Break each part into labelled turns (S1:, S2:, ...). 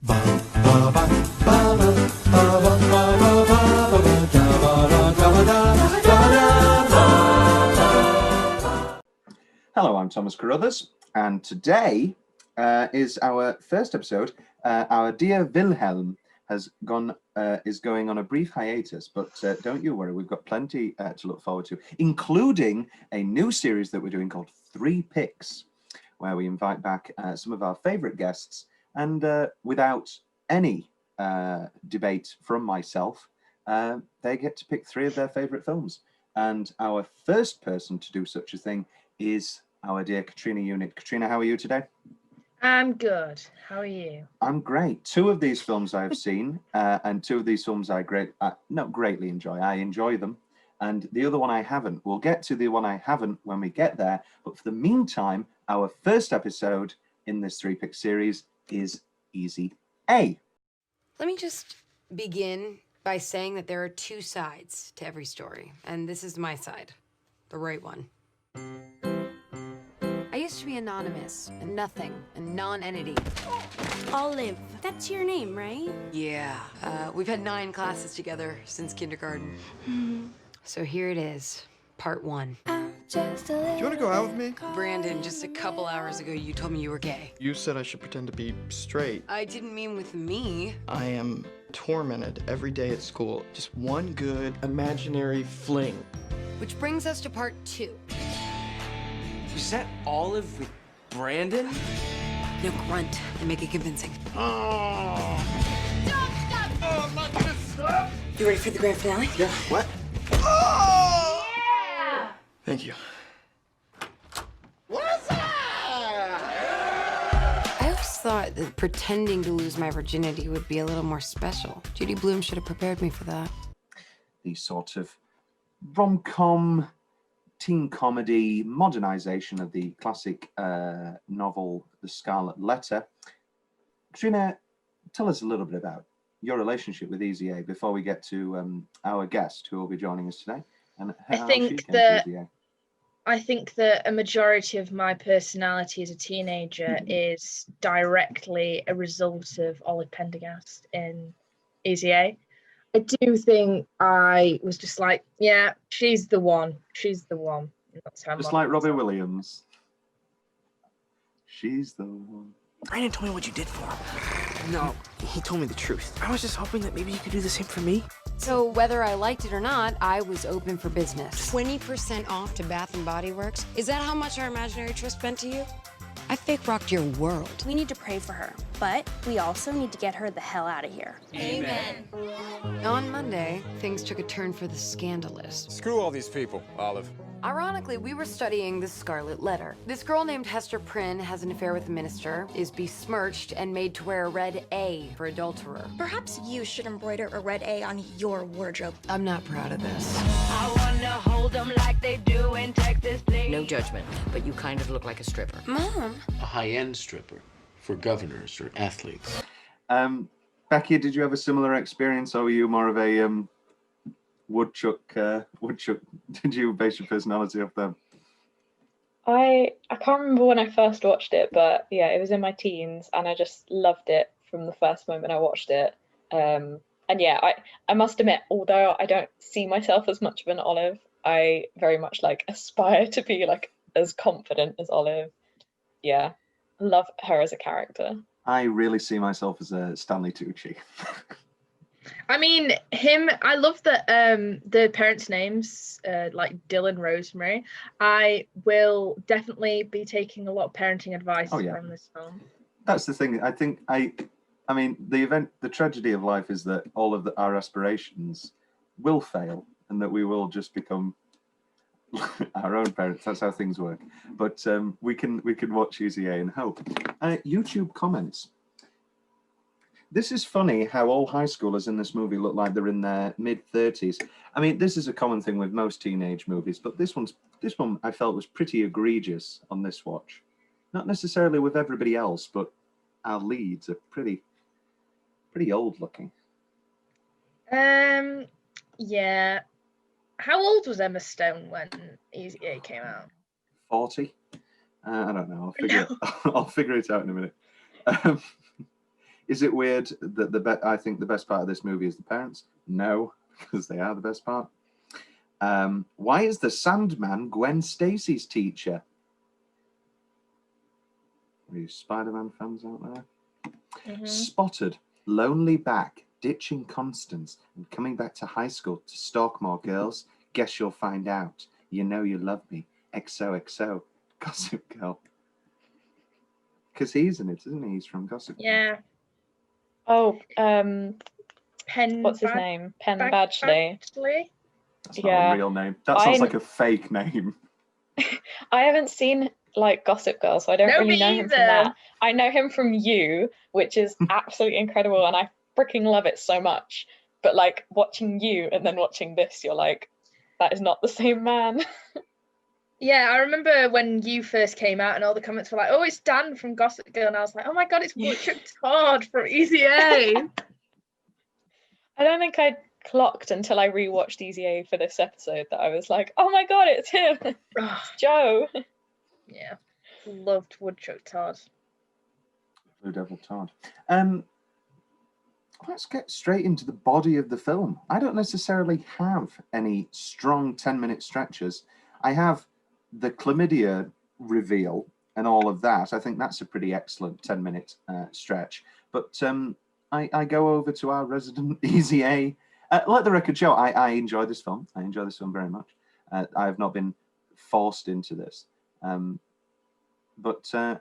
S1: Hello, I'm Thomas Carruthers, and today is our first episode. Our dear Wilhelm is going on a brief hiatus, but don't you worry, we've got plenty to look forward to, including a new series that we're doing called 3 Picks, where we invite back some of our favourite guests, and without any debate from myself, they get to pick 3 of their favourite films. And our first person to do such a thing is our dear Katrina Unitt. Katrina, how are you today?
S2: I'm good. How are you?
S1: I'm great. 2 of these films I've seen, and 2 of these films I not greatly enjoy. I enjoy them. And the other one I haven't. We'll get to the one I haven't when we get there. But for the meantime, our first episode in this 3-pick series is Easy A.
S3: Let me just begin by saying that there are 2 sides to every story, and this is my side, the right one. I used to be anonymous, and nothing, a non-entity.
S4: Olive, that's your name, right?
S3: Yeah, we've had 9 classes together since kindergarten. So here it is, part 1.
S5: Do you want to go out with me?
S3: Brandon, just a couple hours ago, you told me you were gay.
S5: You said I should pretend to be straight.
S3: I didn't mean with me.
S5: I am tormented every day at school. Just one good imaginary fling.
S3: Which brings us to part 2.
S6: Was that Olive with Brandon?
S3: No, grunt and make it convincing.
S5: Oh!
S4: Stop!
S5: Oh, not this!
S3: You ready for the grand finale?
S5: Yeah, what? Oh!
S4: Yeah!
S5: Thank you.
S3: I always thought that pretending to lose my virginity would be a little more special. Judy Blume should have prepared me for that.
S1: The sort of rom-com, teen comedy modernization of the classic novel The Scarlet Letter. Katrina, tell us a little bit about your relationship with Easy A before we get to our guest who will be joining us today. And how
S2: I think that a majority of my personality as a teenager is directly a result of Olive Pendergast in Easy A. I do think I was just like, yeah, she's the one. She's the one. And that's how
S1: just like Robbie Williams. She's the one.
S6: Brandon told me what you did for him. No, he told me the truth. I was just hoping that maybe you could do the same for me.
S3: So whether I liked it or not, I was open for business. 20% off to Bath & Body Works? Is that how much our imaginary trust meant to you? I fake rocked your world.
S4: We need to pray for her, but we also need to get her the hell out of here.
S6: Amen.
S3: On Monday, things took a turn for the scandalous.
S7: Screw all these people, Olive.
S3: Ironically, we were studying the Scarlet Letter. This girl named Hester Prynne has an affair with the minister, is besmirched, and made to wear a red A for adulterer.
S8: Perhaps you should embroider a red A on your wardrobe.
S3: I'm not proud of this.
S9: I wanna hold them like they do in Texas, please.
S10: No judgment, but you kind of look like a stripper.
S3: Mom?
S11: A high-end stripper for governors or athletes.
S1: Becky, did you have a similar experience, or were you more of a woodchuck? Did you base your personality off them?
S12: I can't remember when I first watched it, but yeah, it was in my teens, and I just loved it from the first moment I watched it. And yeah, I must admit, although I don't see myself as much of an Olive, I very much like aspire to be like as confident as Olive. Yeah, love her as a character.
S1: I really see myself as a Stanley Tucci.
S2: I mean, I love that the parents' names, like Dylan Rosemary. I will definitely be taking a lot of parenting advice from this film.
S1: That's the thing. I think I mean, the tragedy of life is that all of our aspirations will fail, and that we will just become our own parents. That's how things work. But we can watch Easy A and hope. YouTube comments. This is funny how all high schoolers in this movie look like they're in their mid-30s. I mean, this is a common thing with most teenage movies, but this one I felt was pretty egregious on this watch. Not necessarily with everybody else, but our leads are pretty old looking.
S2: Yeah. How old was Emma Stone when Easy A came out?
S1: 40. I don't know. I'll figure it out in a minute. Is it weird that I think the best part of this movie is the parents? No, because they are the best part. Why is the Sandman Gwen Stacy's teacher? Are you Spider-Man fans out there?
S2: Mm-hmm.
S1: Spotted, lonely back, ditching Constance and coming back to high school to stalk more girls. Guess you'll find out. You know you love me. XOXO. Gossip Girl. Because he's in it, isn't he? He's from Gossip Girl.
S2: Yeah.
S12: Oh,
S2: Penn.
S12: what's his name? Penn Badgley.
S1: That's not a real name. That sounds like a fake name.
S12: I haven't seen like Gossip Girl, so I don't really know him from that. I know him from You, which is absolutely incredible, and I freaking love it so much. But like watching You and then watching this, you're like, that is not the same man.
S2: Yeah, I remember when You first came out and all the comments were like, oh, it's Dan from Gossip Girl, and I was like, oh my god, it's Woodchuck Todd from Easy A.
S12: I don't think I clocked until I rewatched Easy A for this episode that I was like, oh my god, it's him. It's Joe.
S2: Yeah, loved Woodchuck Todd.
S1: Blue Devil Todd. Let's get straight into the body of the film. I don't necessarily have any strong 10-minute stretches. I have the chlamydia reveal and all of that. I think that's a pretty excellent 10-minute stretch. But I go over to our resident Easy A. Let the record show, I enjoy this film. I enjoy this film very much. I have not been forced into this. And I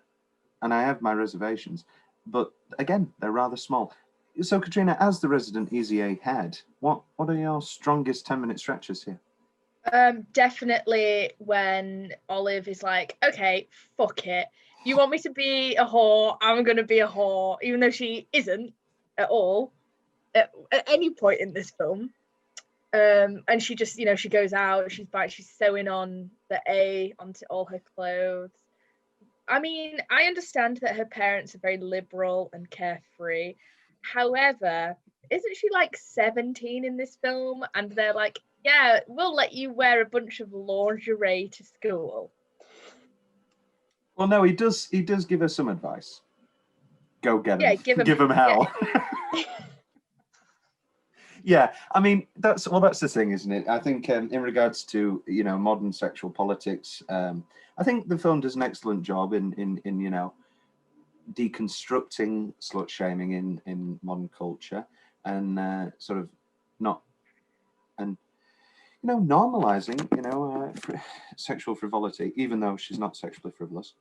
S1: have my reservations. But again, they're rather small. So, Katrina, as the resident Easy A head, what are your strongest 10-minute stretches here?
S2: Definitely when Olive is like, okay, fuck it. You want me to be a whore, I'm going to be a whore, even though she isn't at all at any point in this film. And she just, she goes out, she's sewing on the A onto all her clothes. I mean, I understand that her parents are very liberal and carefree. However, isn't she like 17 in this film? And they're like, yeah, we'll let you wear a bunch of lingerie to school.
S1: Well, no, he does give her some advice. Go get him.
S2: Yeah,
S1: give him hell.
S2: Yeah.
S1: Yeah, I mean, that's the thing, isn't it? I think in regards to, modern sexual politics, I think the film does an excellent job in deconstructing slut shaming in modern culture and sort of not, and normalizing sexual frivolity, even though she's not sexually frivolous.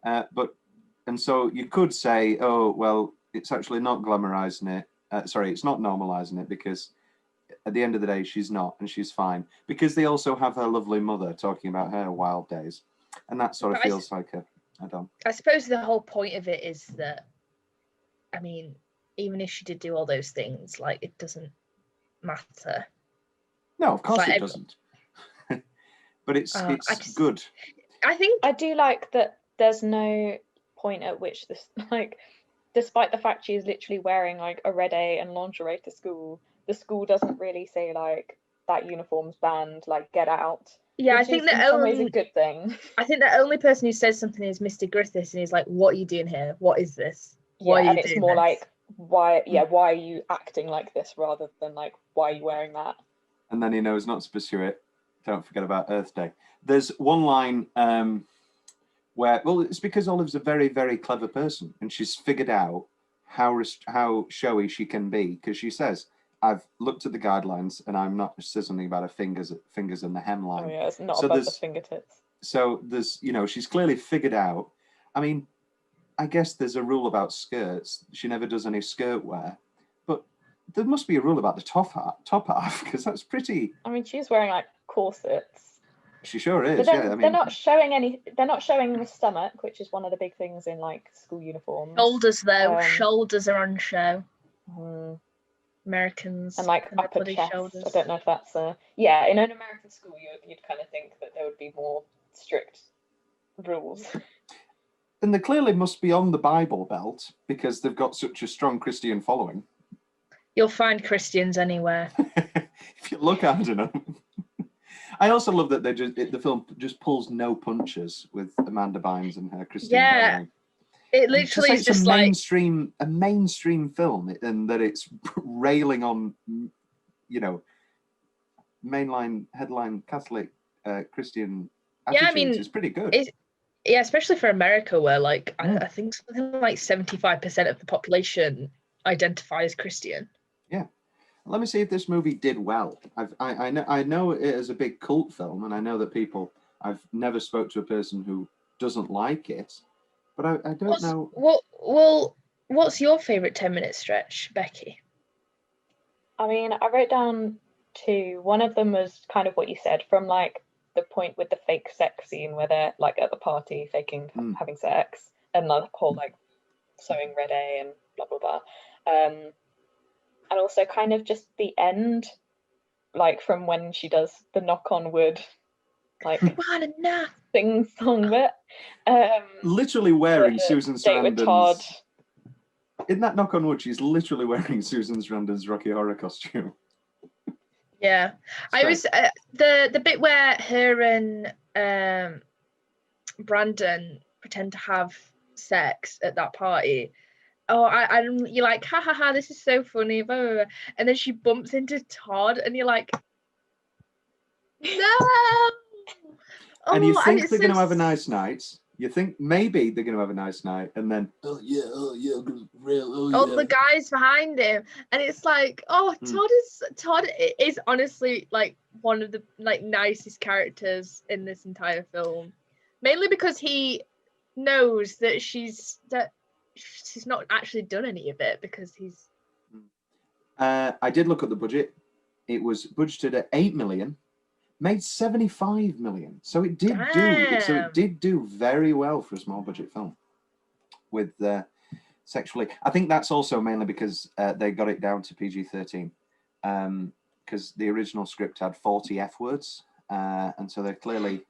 S1: And so you could say, oh well, it's actually not glamorizing it. It's not normalizing it, because at the end of the day she's not, and she's fine, because they also have her lovely mother talking about her wild days, and that sort of feels like a add-on.
S2: I suppose the whole point of it is that, I mean, even if she did do all those things, like, it doesn't matter.
S1: No, of course it doesn't. But it's good.
S2: I think
S12: I do like that there's no point at which this, like, despite the fact she is literally wearing like a red A and lingerie to school, the school doesn't really say like that uniform's banned, like get out.
S2: Yeah, I think that
S12: always a good thing.
S2: I think the only person who says something is Mr. Griffiths, and he's like, "What are you doing here? What is this? Why are you
S12: and it's
S2: doing
S12: more
S2: this?"
S12: like, why are you acting like this, rather than like, why are you wearing that?
S1: And then he knows not to pursue it. Don't forget about Earth Day. There's one line where, well, it's because Olive's a very, very clever person, and she's figured out how showy she can be, because she says, I've looked at the guidelines and I'm not, says something about her fingers in the hemline.
S12: Oh yeah, it's not above the fingertips.
S1: So there's, she's clearly figured out. I mean, I guess there's a rule about skirts. She never does any skirt wear, but there must be a rule about the top half, because that's pretty.
S12: I mean, she's wearing like corsets.
S1: She sure is.
S12: But then,
S1: yeah, I mean,
S12: they're not showing They're not showing the stomach, which is one of the big things in like school uniforms.
S2: Shoulders, though. Shoulders are on show. Americans
S12: and like upper chest. Shoulders. I don't know if that's in an American school you'd kind of think that there would be more strict rules.
S1: And they clearly must be on the Bible Belt, because they've got such a strong Christian following.
S2: You'll find Christians anywhere.
S1: If you look hard enough. I also love that the film just pulls no punches with Amanda Bynes and her Christian following.
S2: It literally is just like
S1: a mainstream film, and that it's railing on, you know, mainline headline Catholic Christian attitudes.
S2: Yeah, I mean,
S1: is pretty good.
S2: Yeah, especially for America, where like I think something like 75% of the population identify as Christian.
S1: Yeah. Let me see if this movie did well. I know it is a big cult film, and I know that people. I've never spoke to a person who doesn't like it, but I don't know.
S2: What's your favorite 10-minute stretch, Becky?
S12: I mean, I wrote down two. One of them was kind of what you said, from like the point with the fake sex scene where they're like at the party faking having sex, and the whole like sewing red A and blah blah blah. And also kind of just the end, like from when she does the knock on wood, like sing song bit.
S1: Literally wearing Susan
S12: Sarandon's. Todd.
S1: In that knock on wood, she's literally wearing Susan Sarandon's Rocky Horror costume.
S2: Yeah, I was the bit where her and Brandon pretend to have sex at that party. Oh, you're like, ha ha ha, this is so funny, blah, blah, blah. And then she bumps into Todd, and you're like, no.
S1: And you think they're going to have a nice night. You think maybe they're going to have a nice night, and then
S2: the guy's behind him, and it's like, Todd is honestly like one of the like nicest characters in this entire film, mainly because he knows that she's not actually done any of it because he's.
S1: I did look at the budget. It was budgeted at 8 million. Made 75 million, so it did do very well for a small budget film with sexually. I think that's also mainly because they got it down to PG-13, because the original script had 40 F words, and so they're clearly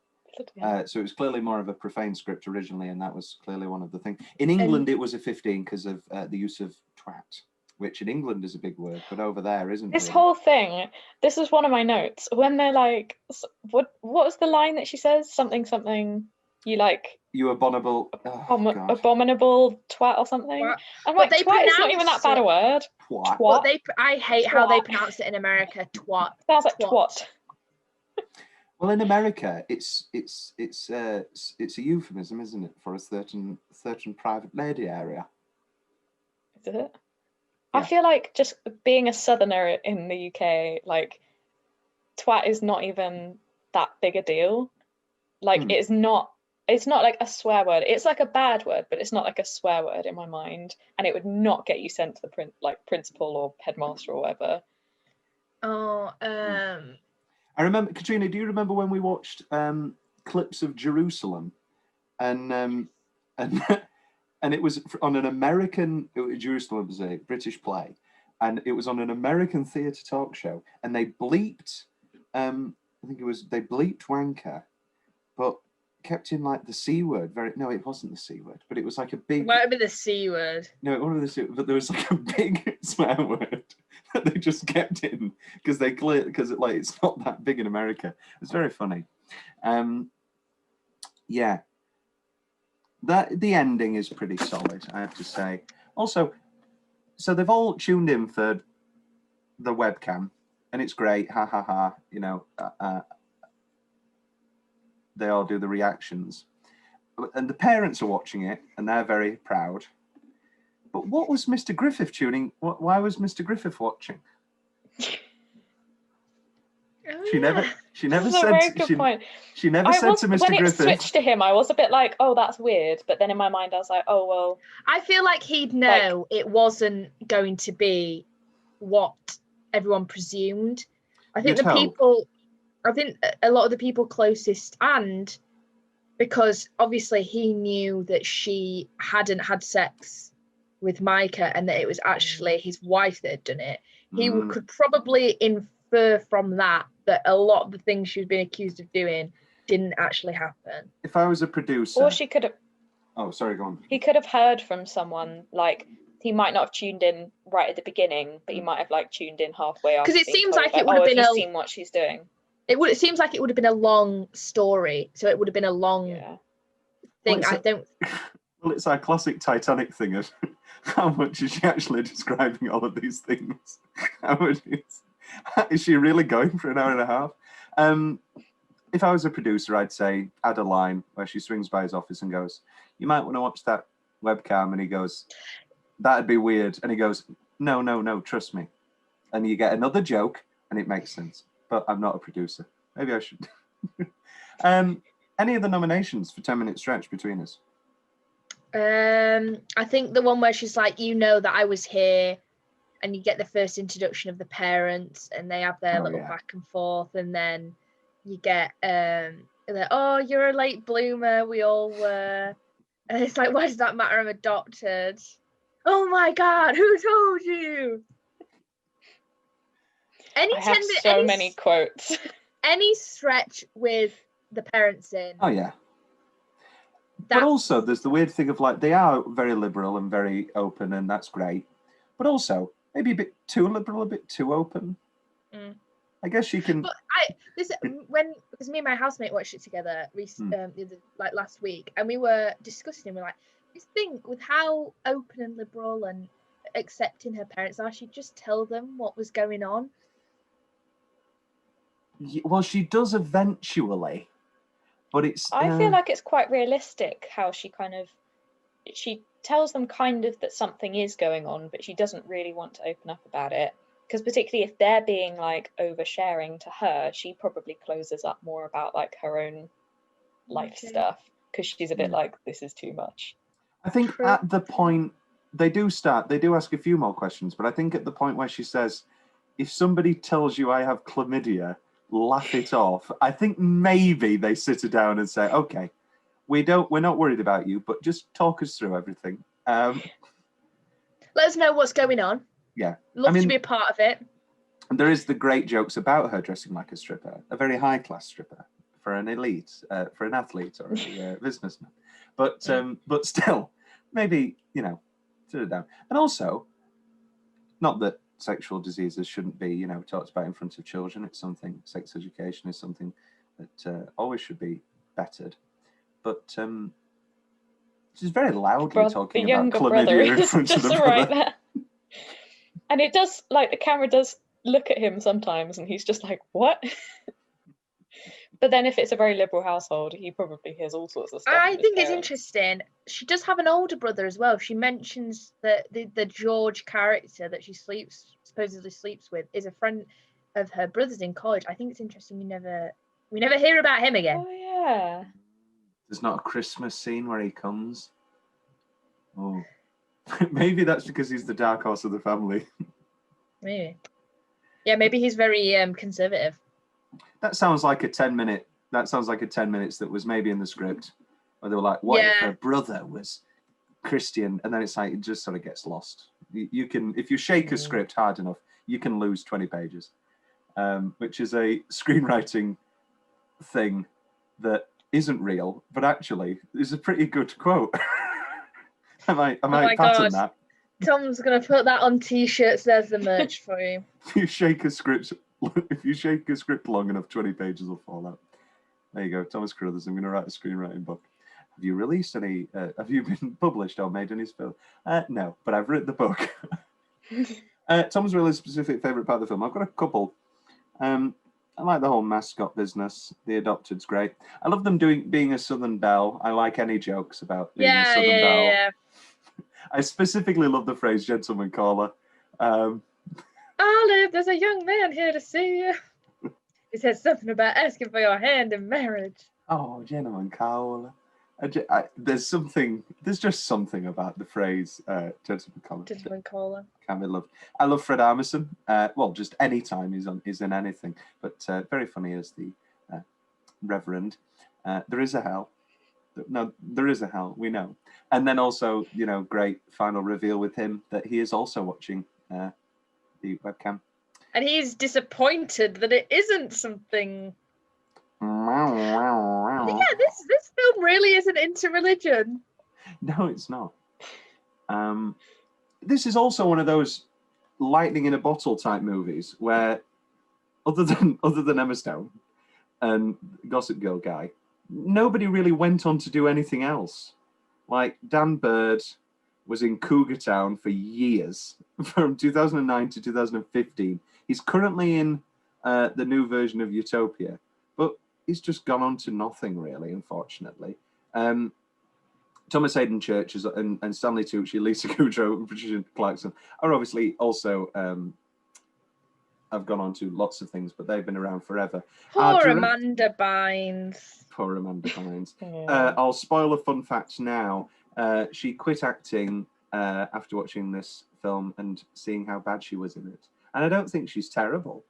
S1: so it was clearly more of a profane script originally, and that was clearly one of the things. In England, it was a 15 because of the use of twat, which in England is a big word, but over there isn't.
S12: This whole thing, this is one of my notes. When they're like, what was the line that she says? Something, you like...
S1: You abominable...
S12: abominable twat or something? Twat. I'm like, twat is not even that bad a word.
S1: Twat.
S2: But I hate how they pronounce it in America, twat.
S12: Sounds like twat.
S1: Well, in America, it's a euphemism, isn't it, for a certain private lady area?
S12: Is it? I feel like just being a southerner in the UK, like, twat is not even that big a deal. Like, it's not like a swear word. It's like a bad word, but it's not like a swear word in my mind. And it would not get you sent to the principal or headmaster or whatever.
S1: I remember, Katrina, do you remember when we watched clips of Jerusalem? And it was on an American, Jerusalem was a British play, and it was on an American theatre talk show, and they bleeped, they bleeped wanker, but kept in like the C word. No, it wasn't the C word, but it was like a big...
S2: It might have been the C word.
S1: No, it wasn't the C word, but there was like a big swear word that they just kept in, because it's not that big in America. It's very funny. Yeah. The ending is pretty solid, I have to say. Also, so they've all tuned in for the webcam, and it's great. Ha ha ha! You know, they all do the reactions, and the parents are watching it, and they're very proud. But what was Mr. Griffith tuning? Why was Mr. Griffith watching? She never said. She never said to Mr.
S12: When
S1: Griffith.
S12: When it switched to him, I was a bit like, "Oh, that's weird." But then in my mind, I was like, "Oh well."
S2: I feel like he'd know it wasn't going to be what everyone presumed. I think I think a lot of the people closest, and because obviously he knew that she hadn't had sex with Micah and that it was actually his wife that had done it, he could probably infer from that a lot of the things she was being accused of doing didn't actually happen.
S1: If I was a producer...
S12: Or she could have...
S1: Oh, sorry, go on.
S12: He could have heard from someone, like, he might not have tuned in right at the beginning, but he might have, like, tuned in halfway after.
S2: Because it seems like it would have been
S12: seen what she's doing.
S2: It seems like it would have been a long story, so it would have been a long thing.
S1: Well, Well, it's our classic Titanic thing of how much is she actually describing all of these things? How much is she really going for an hour and a half? If I was a producer, I'd say add a line where she swings by his office and goes, "You might want to watch that webcam," and he goes, "That'd be weird," and he goes, no, trust me, and you get another joke and it makes sense. But I'm not a producer. Maybe I should. Any other nominations for 10-minute stretch between us?
S2: I think the one where she's like, "You know that I was here," and you get the first introduction of the parents and they have their little back and forth, and then you get "Oh, you're a late bloomer, we all were," and it's like, why does that matter? I'm adopted. Oh my god, who told you?
S12: I have so many quotes.
S2: Any stretch with the parents in.
S1: Oh yeah. But also, there's the weird thing of like, they are very liberal and very open, and that's great. But also, maybe a bit too liberal, a bit too open. I guess she can.
S2: But because me and my housemate watched it together like last week, and we were discussing, we're like, this thing with how open and liberal and accepting her parents are, she'd just tell them what was going on.
S1: Well, she does eventually. But
S12: I feel like it's quite realistic how she tells them kind of that something is going on, but she doesn't really want to open up about it. Because particularly if they're being like oversharing to her, she probably closes up more about like her own life stuff, because she's a bit like, this is too much.
S1: I think at the point they do ask a few more questions, but I think at the point where she says, if somebody tells you I have chlamydia, laugh it off, I think maybe they sit her down and say, okay, we're not worried about you, but just talk us through everything.
S2: Let us know what's going on.
S1: Yeah.
S2: Love to be a part of it.
S1: And there is the great jokes about her dressing like a stripper, a very high class stripper for an elite, for an athlete or a businessman. But still, maybe, sit her down. And also, not that sexual diseases shouldn't be, talked about in front of children. It's something, sex education is something that always should be bettered. But she's very loudly talking about chlamydia in front of the brother.
S12: Right there. And it does, like, the camera does look at him sometimes and he's just like, what? But then if it's a very liberal household, he probably hears all sorts of stuff.
S2: I think it's interesting. She does have an older brother as well. She mentions that the George character that she supposedly sleeps with is a friend of her brother's in college. I think it's interesting. We never hear about him again.
S12: Oh yeah.
S1: There's not a Christmas scene where he comes. Oh, maybe that's because he's the dark horse of the family.
S2: Maybe. Yeah, maybe he's very conservative.
S1: That sounds like a 10 minute. That sounds like a 10 minutes that was maybe in the script, where they were like, "What if her brother was Christian?" And then it's like it just sort of gets lost. You can, if you shake a script hard enough, you can lose 20 pages, which is a screenwriting thing that isn't real, but actually is a pretty good quote. I might pattern that.
S2: Tom's gonna put that on t-shirts. There's the merch for you.
S1: If you shake a script long enough, 20 pages will fall out. There you go, Thomas Carruthers. I'm going to write a screenwriting book. Have you released any? Have you been published or made any film? No, but I've written the book. Tom's really specific favorite part of the film. I've got a couple. I like the whole mascot business. The Adopted's great. I love them being a Southern Belle. I like any jokes about being a Southern Belle. Yeah. I specifically love the phrase "gentleman caller."
S2: Olive, there's a young man here to see you. He said something about asking for your hand in marriage.
S1: Oh, gentleman caller. There's just something about the phrase "gentleman caller."
S2: Gentleman caller.
S1: Can be loved. I love Fred Armisen. Well, just any time he's in anything, but very funny as the Reverend. There is a hell. No, there is a hell. We know. And then also, great final reveal with him that he is also watching the webcam.
S2: And he's disappointed that it isn't something. Yeah, this film really isn't into religion.
S1: No, it's not. This is also one of those lightning in a bottle type movies where, other than Emma Stone and Gossip Girl guy, nobody really went on to do anything else. Like, Dan Bird was in Cougar Town for years, from 2009 to 2015. He's currently in the new version of Utopia, but he's just gone on to nothing, really, unfortunately. Thomas Hayden Church and Stanley Tucci, Lisa Kudrow, and Patricia Clarkson are obviously also have gone on to lots of things, but they've been around forever.
S2: Poor Amanda Bynes.
S1: Poor Amanda Bynes.
S12: Yeah.
S1: I'll spoil a fun fact now. She quit acting after watching this film and seeing how bad she was in it. And I don't think she's terrible.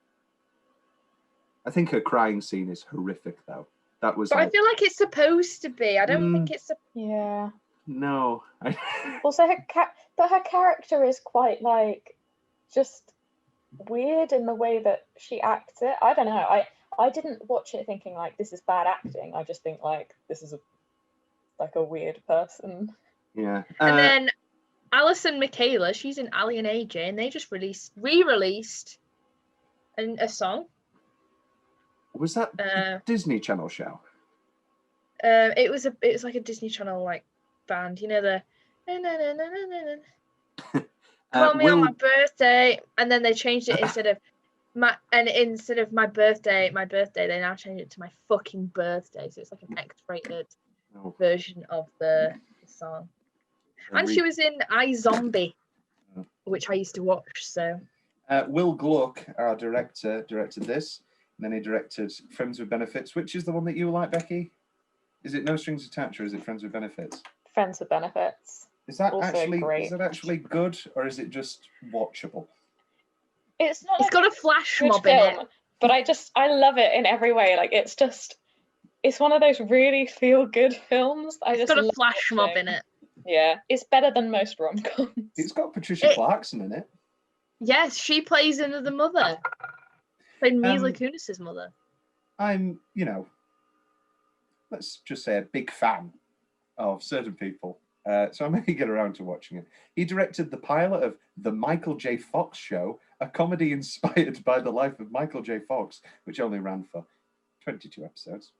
S1: I think her crying scene is horrific, though. That was.
S2: But I feel like it's supposed to be. I don't think it's.
S12: Yeah.
S1: No.
S12: Also, her character is quite like just weird in the way that she acts it. I don't know. I didn't watch it thinking like this is bad acting. I just think like this is a weird person.
S1: Yeah.
S2: And then Alison Michaela, she's in Ali and AJ, and they just re-released a song.
S1: Was that a Disney Channel show?
S2: It was like a Disney Channel like band, you know, the call me on my birthday, and then they changed it instead of my birthday, they now changed it to my fucking birthday, so it's like an X-rated version of the song. And she was in iZombie, which I used to watch. So
S1: Will Gluck, our director, directed this, and then he directed Friends with Benefits, which is the one that you like, Becky. Is it No Strings Attached or is it Friends with Benefits?
S12: Friends with Benefits.
S1: Is that
S12: also
S1: actually
S12: great.
S1: Is that actually good or is it just watchable?
S12: It's not.
S2: It's got a flash mob in it,
S12: but I love it in every way. Like it's one of those really feel good films.
S2: It's got a flash mob in it.
S12: Yeah, it's better than most rom-coms.
S1: It's got Patricia Clarkson in it.
S2: Yes, she plays the mother. Played Mila Kunis's mother.
S1: I'm, let's just say a big fan of certain people. So I may get around to watching it. He directed the pilot of The Michael J. Fox Show, a comedy inspired by the life of Michael J. Fox, which only ran for 22 episodes.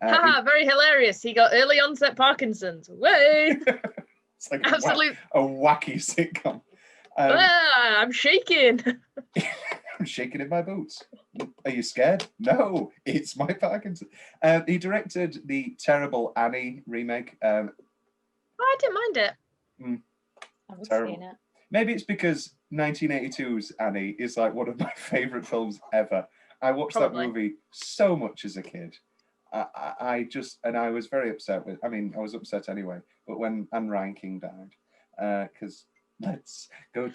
S2: Haha, very hilarious. He got early onset Parkinson's. Way!
S1: It's like a wacky sitcom.
S2: I'm shaking.
S1: I'm shaking in my boots. Are you scared? No, it's my Parkinson. He directed the terrible Annie remake.
S2: I didn't mind it.
S12: I haven't
S1: terrible.
S12: seen it.
S1: Maybe it's because 1982's Annie is like one of my favourite films ever. I watched that movie so much as a kid. I was very upset with. I mean, I was upset anyway. But when Anne Reinking died, because let's not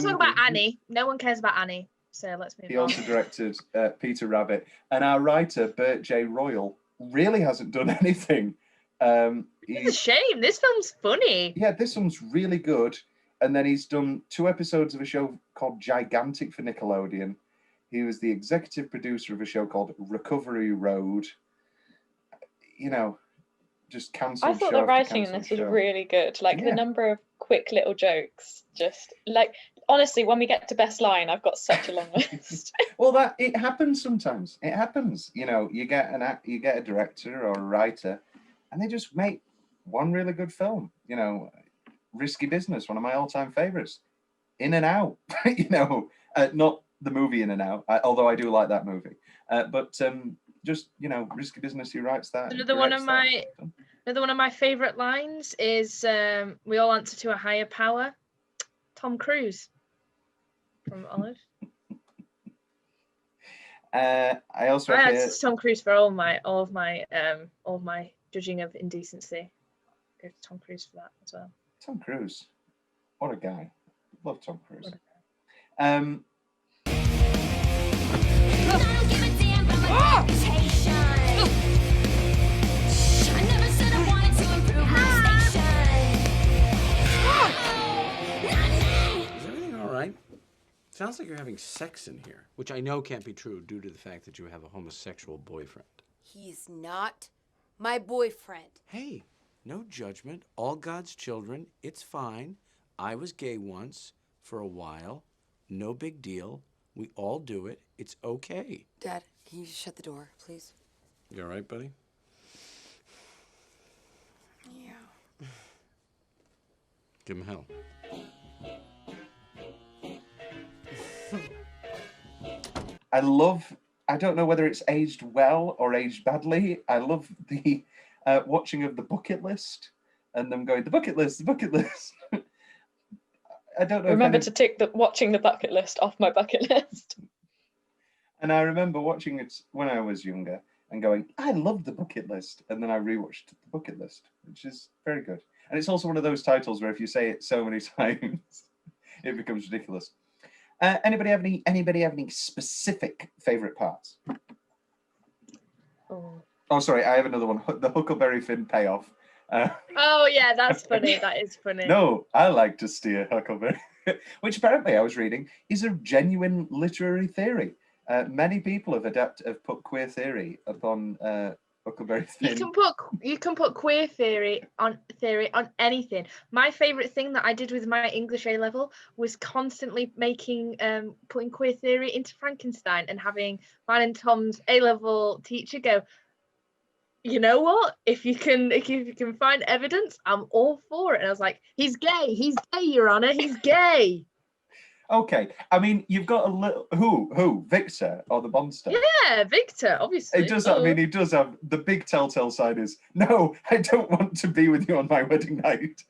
S1: talk about
S2: Annie. No one cares about Annie. So let's move on.
S1: He also directed Peter Rabbit, and our writer Bert J. Royal really hasn't done anything.
S2: It's a shame. This film's funny.
S1: Yeah, this one's really good. And then he's done 2 episodes of a show called Gigantic for Nickelodeon. He was the executive producer of a show called Recovery Road. Just cancelled.
S12: I thought the writing in this was really good. Like the number of quick little jokes. Just like honestly, when we get to best line, I've got such a long list.
S1: Well, it happens sometimes. It happens. You get a director or a writer, and they just make one really good film. Risky Business, one of my all-time favorites. In and Out. Not the movie In and Out, although I do like that movie. But just Risky Business. He writes that.
S2: Another one of my favorite lines is we all answer to a higher power. Tom Cruise from Olive.
S1: I
S2: answer to Tom Cruise for all of my judging of indecency. Go to Tom Cruise for that as well.
S1: Tom Cruise, what a guy! Love Tom Cruise.
S11: Is everything all right? Sounds like you're having sex in here, which I know can't be true due to the fact that you have a homosexual boyfriend.
S3: He's not my boyfriend.
S11: Hey, no judgment. All God's children. It's fine. I was gay once for a while. No big deal. We all do it. It's okay.
S3: Dad, can you just shut the door, please?
S11: You all right, buddy?
S3: Yeah.
S11: him hell.
S1: I don't know whether it's aged well or aged badly. I love the watching of the bucket list and them going, the bucket list. I don't know.
S12: Remember to tick the watching the bucket list off my bucket list.
S1: And I remember watching it when I was younger and going, I love the bucket list. And then I rewatched the bucket list, which is very good. And it's also one of those titles where if you say it so many times, it becomes ridiculous. Anybody have any specific favourite parts? Oh, sorry, I have another one. The Huckleberry Finn payoff.
S2: Oh yeah, that's funny. That is funny.
S1: No, I like to steer Huckleberry, which apparently I was reading is a genuine literary theory. Many people have put queer theory upon Huckleberry Finn.
S2: You can put queer theory on anything. My favourite thing that I did with my English A level was constantly putting queer theory into Frankenstein and having mine and Tom's A level teacher go, you know what? If you can find evidence, I'm all for it. And I was like, he's gay, Your Honour, he's gay.
S1: Okay, I mean, you've got a little who Victor or the monster?
S2: Yeah, Victor, obviously.
S1: It does. I mean, he does have the big telltale sign is no. I don't want to be with you on my wedding night.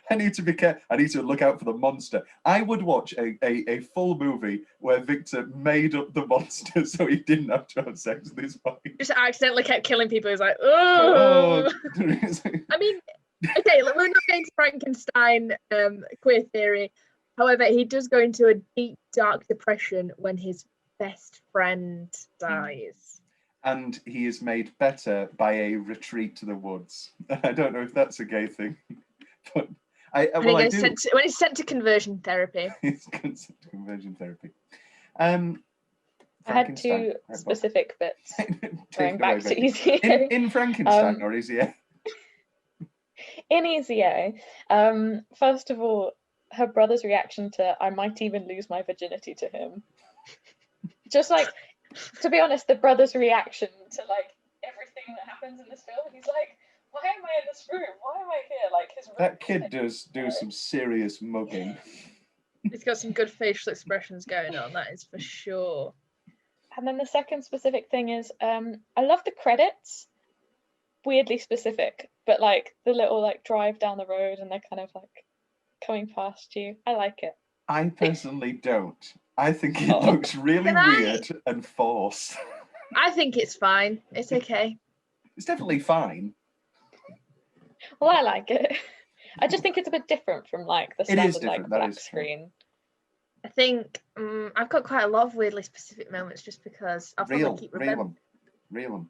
S1: I need to be careful. I need to look out for the monster. I would watch a full movie where Victor made up the monster so he didn't have to have sex with his wife.
S2: Just accidentally kept killing people. He's like, oh. I mean, okay, look, we're not going to Frankenstein queer theory. However, he does go into a deep, dark depression when his best friend dies. And
S1: he is made better by a retreat to the woods. I don't know if that's a gay thing, but
S2: when he's sent to conversion therapy.
S1: He's sent to conversion therapy.
S12: I had two specific bits going back to Easy A.
S1: In Frankenstein or Easy A?
S12: In Easy A, first of all, her brother's reaction to I might even lose my virginity to him. Just like, to be honest, the brother's reaction to like everything that happens in this film, he's like, why am I in this room? Why am I here? Like
S1: that kid does do some serious mugging.
S2: He's got some good facial expressions going on, that is for sure.
S12: And then the second specific thing is, I love the credits. Weirdly specific, but like the little like drive down the road and they're kind of like coming past you. I like it.
S1: I personally don't. I think it looks really weird and forced.
S2: I think it's fine. It's okay.
S1: It's definitely fine.
S12: Well, I like it. I just think it's a bit different from like the standard like black screen.
S2: I think I've got quite a lot of weirdly specific moments just because I'll probably keep remembering.
S1: Real one.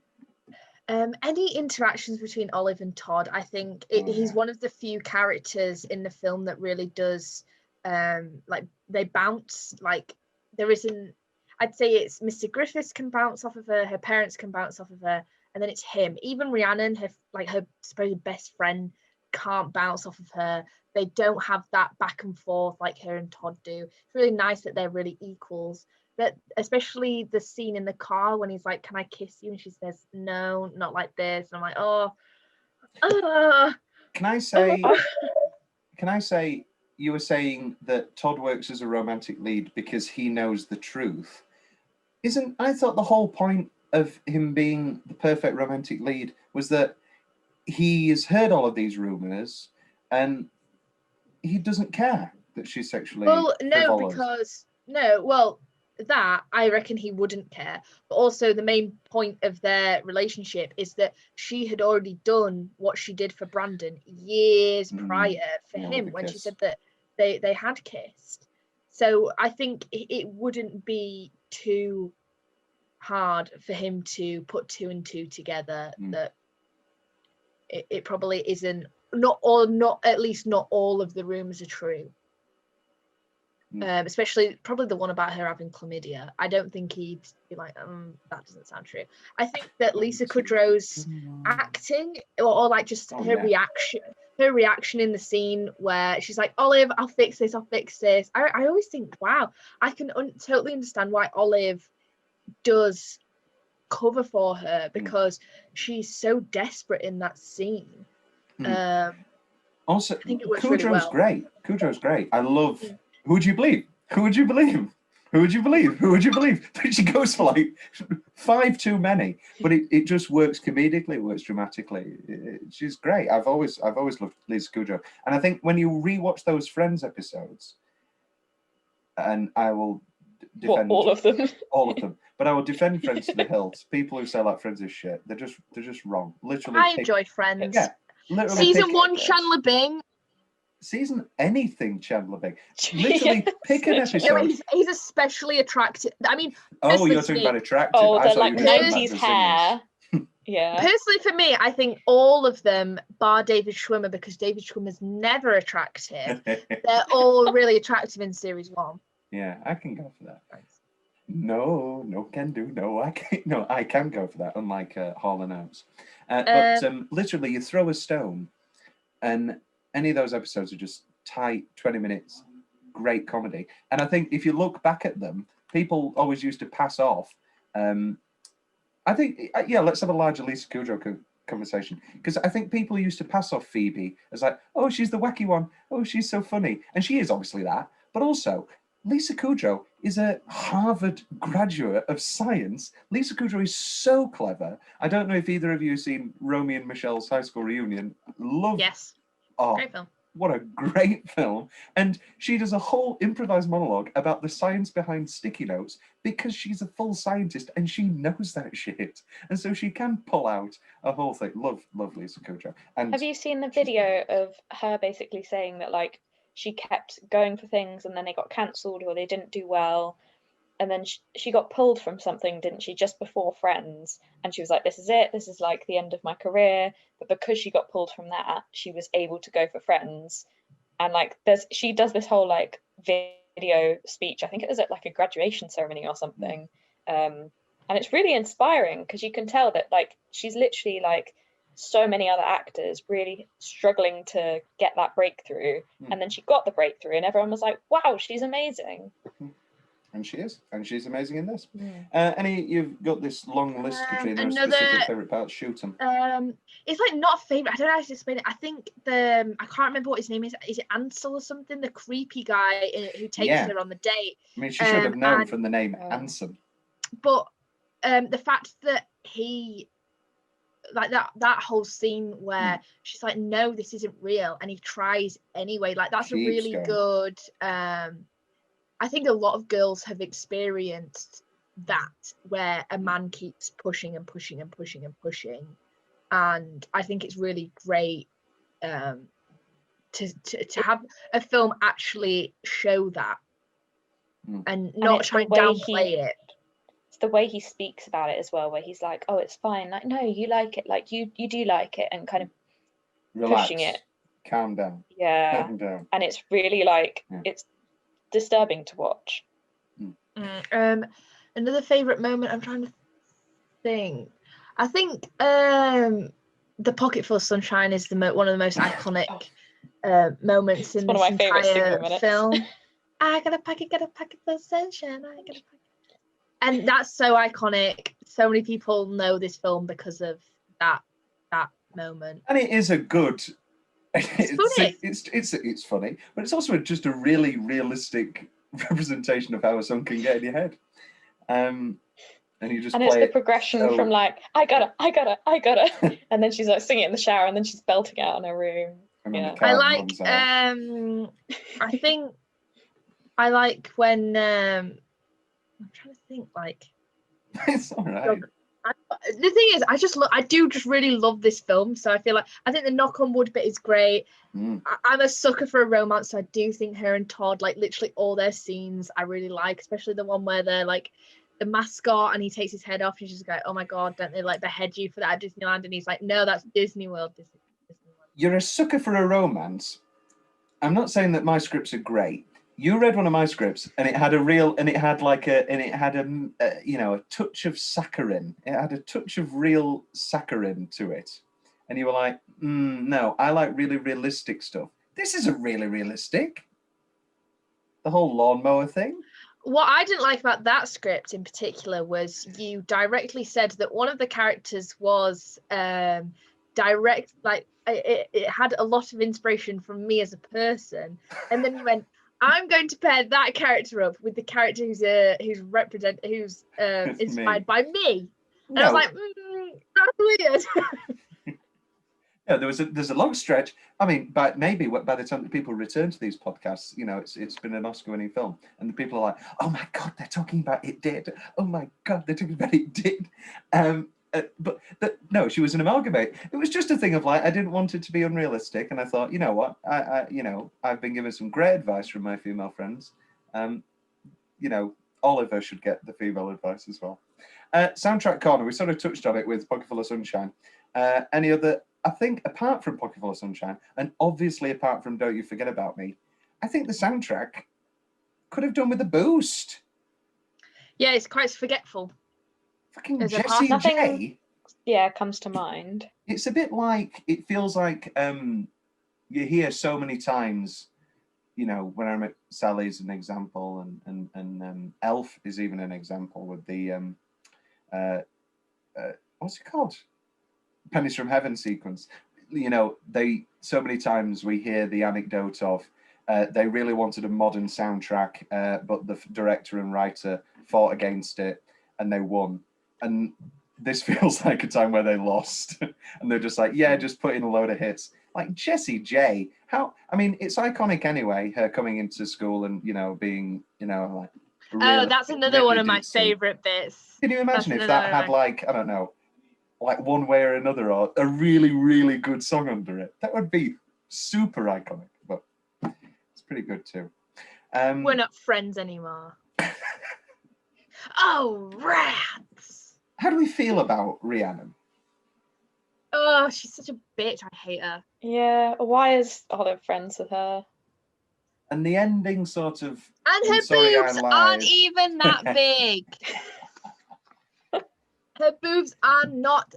S2: Any interactions between Olive and Todd, I think he's one of the few characters in the film that really does like they bounce. Like there isn't, I'd say it's Mr. Griffiths can bounce off of her parents can bounce off of her, and then it's him. Even Rhiannon, her supposed best friend, can't bounce off of her. They don't have that back and forth like her and Todd do. It's really nice that they're really equals. That especially the scene in the car when he's like, can I kiss you? And she says, no, not like this. And I'm like,
S1: Can I say you were saying that Todd works as a romantic lead because he knows the truth. I thought the whole point of him being the perfect romantic lead was that he has heard all of these rumors and he doesn't care that she's sexually frivolous.
S2: That I reckon he wouldn't care, but also the main point of their relationship is that she had already done what she did for Brandon years prior for him when she said that they had kissed. So I think it wouldn't be too hard for him to put two and two together. That it probably isn't, not at least not all of the rumors are true. Especially probably the one about her having chlamydia. I don't think he'd be like, that doesn't sound true. I think that Lisa Kudrow's acting or like just her reaction in the scene where she's like, Olive, I'll fix this. I always think, wow, I can totally understand why Olive does cover for her because she's so desperate in that scene.
S1: Also,
S2: I think it works
S1: Cujo's
S2: really well.
S1: great. Cujo's great. I love. Who would you believe? Who would you believe? Who would you believe? Who would you believe? She goes for like 5 too many, but it just works comedically. It works dramatically. She's great. I've always loved Lisa Kudrow, and I think when you rewatch those Friends episodes, and I will defend
S12: all of them.
S1: all of them, but I will defend Friends to the hilt. People who say like Friends is shit, they're just wrong. Literally,
S2: I enjoyed Friends.
S1: Yeah, literally
S2: Season 1, Chandler Bing.
S1: Season anything Chandler Bing. Literally pick an episode.
S2: No, he's especially attractive. I mean,
S1: oh, you're talking about attractive. I
S12: the like 90s hair. Yeah.
S2: Personally, for me, I think all of them, bar David Schwimmer, because David Schwimmer's never attractive. They're all really attractive in series 1.
S1: Yeah, I can go for that. No, can do. No, I can't. No, I can go for that. Unlike Hall and Oates, but literally, you throw a stone, and any of those episodes are just tight, 20 minutes, great comedy. And I think if you look back at them, people always used to pass off. I think, let's have a larger Lisa Kudrow conversation, because I think people used to pass off Phoebe as like, oh, she's the wacky one. Oh, she's so funny. And she is obviously that. But also, Lisa Kudrow is a Harvard graduate of science. Lisa Kudrow is so clever. I don't know if either of you have seen Romy and Michelle's high school reunion.
S2: Yes.
S1: Oh,
S2: great film.
S1: What a great film. And she does a whole improvised monologue about the science behind sticky notes because she's a full scientist and she knows that shit. And so she can pull out a whole thing. Love Lisa Kudrow. And
S12: have you seen the video of her basically saying that like she kept going for things and then they got cancelled or they didn't do well? And then she got pulled from something, didn't she, just before Friends? And she was like, this is it. This is like the end of my career. But because she got pulled from that, she was able to go for Friends. And like, she does this whole like video speech. I think it was at like a graduation ceremony or something. And it's really inspiring because you can tell that like she's literally like so many other actors really struggling to get that breakthrough. And then she got the breakthrough and everyone was like, wow, she's amazing.
S1: And she is, and she's amazing in this. You've got this long list, Katrina, of specific favourite parts. Shoot them.
S2: It's like not a favourite. I don't know how to explain it. I think I can't remember what his name is. Is it Ansel or something? The creepy guy who takes her on the date.
S1: I mean, she should have known from the name Anson.
S2: But the fact that he, like that whole scene where she's like, no, this isn't real, and he tries anyway. Like that's a really good. I think a lot of girls have experienced that, where a man keeps pushing and pushing and pushing and pushing, and I think it's really great to have a film actually show that and not try and downplay it.
S12: It's the way he speaks about it as well, where he's like, "Oh, it's fine. Like, no, you like it. Like, you do like it," and kind of pushing it.
S1: Calm down.
S12: Yeah.
S1: Calm down.
S12: And it's really like it's disturbing to watch.
S2: Another favorite moment, I'm trying to think. I think the Pocket Full of Sunshine is one of the most iconic moments in this entire film. I got a pocket full of sunshine. I got a pocket. And that's so iconic. So many people know this film because of that moment.
S1: And it is a good.
S2: It's
S1: funny. It's funny, but it's also just a really realistic representation of how a song can get in your head. And you just
S12: it's the progression from like I gotta, and then she's like singing it in the shower, and then she's belting it out in her room.
S2: I like. I think I like when. I'm trying to think. Like.
S1: It's all right.
S2: The thing is, I do just really love this film. So I think the knock on wood bit is great. I'm a sucker for a romance, so I do think her and Todd, like literally all their scenes, I really like, especially the one where they're like the mascot and he takes his head off and she's like, oh my god, don't they like behead you for that at Disneyland? And he's like, no, that's Disney World. Disney World.
S1: You're a sucker for a romance. I'm not saying that my scripts are great. You read one of my scripts, and it had a touch of saccharin. It had a touch of real saccharin to it, and you were like, no, I like really realistic stuff. This isn't really realistic. The whole lawnmower thing.
S2: What I didn't like about that script in particular was you directly said that one of the characters was it had a lot of inspiration from me as a person, and then you went, I'm going to pair that character up with the character who's inspired by me. And I was like, that's weird.
S1: Yeah, there's a long stretch. I mean, by the time that people return to these podcasts, you know, it's been an Oscar-winning film, and the people are like, "Oh my God, they're talking about It Did." Oh my God, they're talking about It Did. No, she was an amalgamate. It was just a thing of like, I didn't want it to be unrealistic, and I thought, you know what, I've been given some great advice from my female friends. You know, Oliver should get the female advice as well. Soundtrack corner. We sort of touched on it with Pocketful of Sunshine. Any other? I think apart from Pocketful of Sunshine, and obviously apart from Don't You Forget About Me, I think the soundtrack could have done with a boost.
S2: Yeah, it's quite forgetful.
S1: Fucking Jessie J.
S12: Yeah, comes to mind.
S1: It's a bit like, it feels like you hear so many times, you know, when I'm at Sally's an example, and Elf is even an example with the what's it called? Pennies from Heaven sequence. You know, so many times we hear the anecdote of they really wanted a modern soundtrack, but the director and writer fought against it and they won. And this feels like a time where they lost. And they're just like, yeah, just put in a load of hits. Like Jessie J. I mean, it's iconic anyway, her coming into school and, you know, being, you know, like...
S2: Really, that's another one of my favourite bits.
S1: Can you imagine if that had like, I don't know, like One Way or Another, or a really, really good song under it? That would be super iconic, but it's pretty good too.
S2: We're not friends anymore. Oh, rats!
S1: How do we feel about Rhiannon?
S2: Oh, she's such a bitch. I hate her.
S12: Yeah, why is Olive friends with her?
S1: And the ending sort of...
S2: And her boobs aren't even that big. Her boobs are not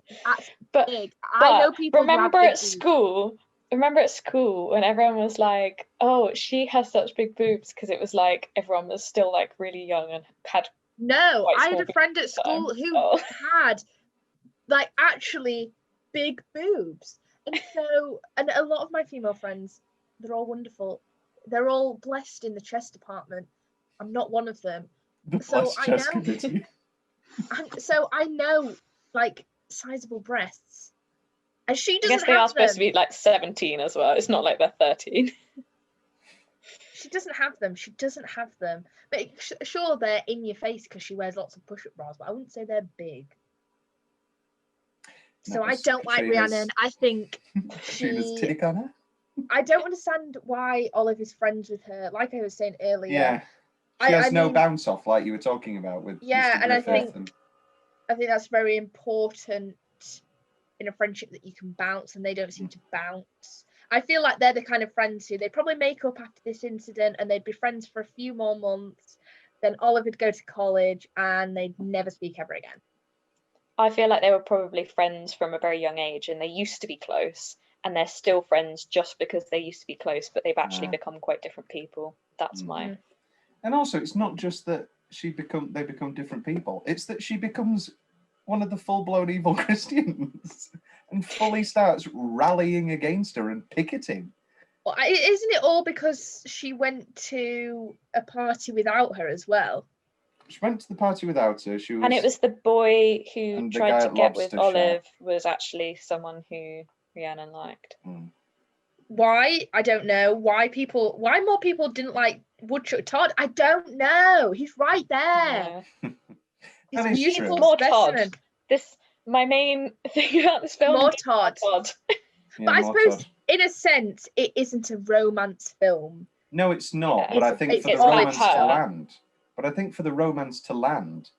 S2: big. I know people
S12: remember at school when everyone was like, oh, she has such big boobs, because it was like everyone was still like really young and had...
S2: No, I had a friend at school who had like actually big boobs. And so, and a lot of my female friends, they're all wonderful. They're all blessed in the chest department. I'm not one of them. So I know like sizable breasts. And she doesn't have them. I guess they are
S12: supposed to be like 17 as well. It's not like they're 13.
S2: She doesn't have them. But sure, they're in your face because she wears lots of push-up bras, but I wouldn't say they're big. So I don't like Rhiannon. I think I don't understand why Olive is friends with her. Like I was saying earlier.
S1: Yeah. She has no bounce off, like you were talking about with.
S2: Yeah, and I think that's very important in a friendship, that you can bounce, and they don't seem to bounce. I feel like they're the kind of friends who they'd probably make up after this incident and they'd be friends for a few more months. Then Olive would go to college and they'd never speak ever again.
S12: I feel like they were probably friends from a very young age and they used to be close, and they're still friends just because they used to be close, but they've actually become quite different people. That's mine.
S1: And also, it's not just that they become different people. It's that she becomes one of the full-blown evil Christians and fully starts rallying against her and picketing.
S2: Well, isn't it all because she went to a party without her as well?
S1: She went to the party without her.
S12: And it was the boy who tried to get with Olive was actually someone who Rhiannon liked.
S2: Why? I don't know. Why more people didn't like Woodchuck Todd? I don't know. He's right there.
S12: Yeah.
S2: He's a beautiful
S12: more
S2: specimen.
S12: Todd. My main thing about this film.
S2: More Todd.
S12: Todd.
S2: But I suppose, in a sense, it isn't a romance film.
S1: No, it's not.
S12: Yeah,
S1: but I think for the romance to land. But I think for the romance to land,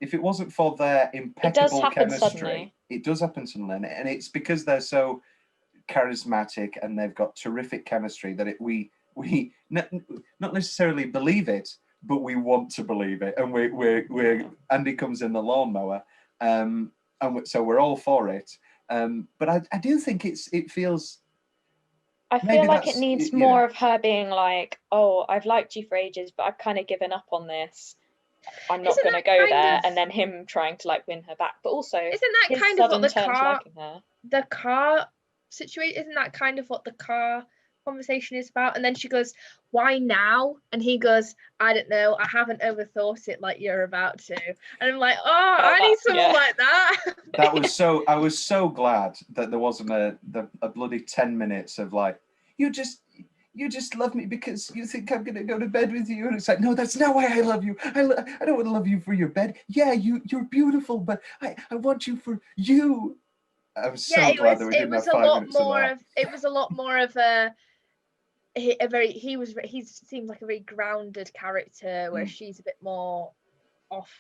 S1: if it wasn't for their impeccable chemistry, it does happen suddenly, and it's because they're so charismatic and they've got terrific chemistry that we not necessarily believe it, but we want to believe it, and we're Andy comes in the lawnmower, and so we're all for it. But I do think it feels.
S12: I feel like it needs more of her being like, oh, I've liked you for ages, but I've kind of given up on this. I'm not going to go there. And then him trying to like win her back. But also,
S2: isn't that kind of what the car situation? Isn't that kind of what the car conversation is about? And then she goes, why now? And he goes, I don't know, I haven't overthought it like you're about to. And I'm like, I need someone like that.
S1: That was so, I was so glad that there wasn't a bloody 10 minutes of like, you just love me because you think I'm going to go to bed with you. And it's like, no, that's not why I love you. I don't want to love you for your bed. Yeah, you're beautiful, but I want you for you. I was so glad that we didn't have 5 minutes of that.
S2: It was a lot more of he seems like a very grounded character, where she's a bit more off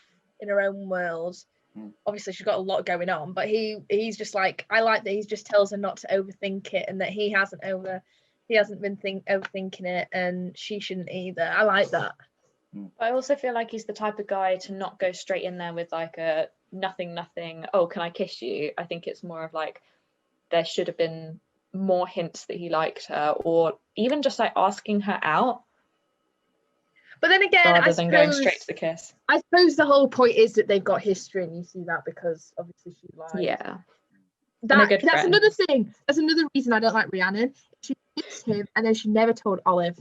S2: in her own world. Obviously she's got a lot going on, but he's just like, I like that he just tells her not to overthink it, and that he hasn't been overthinking it, and she shouldn't either. I like that.
S12: I also feel like he's the type of guy to not go straight in there with like a nothing, oh, can I kiss you? I think it's more of like, there should have been more hints that he liked her, or even just like asking her out.
S2: But then again,
S12: rather than going straight to the kiss.
S2: I suppose the whole point is that they've got history, and you see that because obviously she lied.
S12: Yeah.
S2: That's another thing. That's another reason I don't like Rhiannon. She kissed him, and then she never told Olive.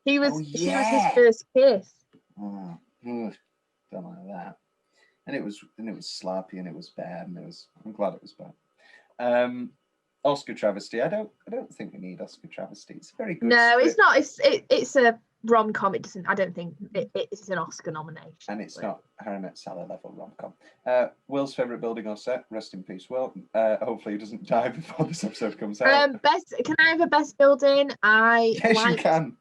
S2: She was his first kiss.
S1: Don't like that. And it was sloppy, and it was bad, and I'm glad it was bad. Oscar travesty. I don't think we need Oscar travesty. It's very good.
S2: No, it's not. It's a rom-com. It doesn't. I don't think it's an Oscar nomination.
S1: And it's not Harry Met Sally level rom-com. Will's favourite building or set. Rest in peace, Will. Hopefully he doesn't die before this episode comes out.
S2: Can I have a best building?
S1: Yes, you can.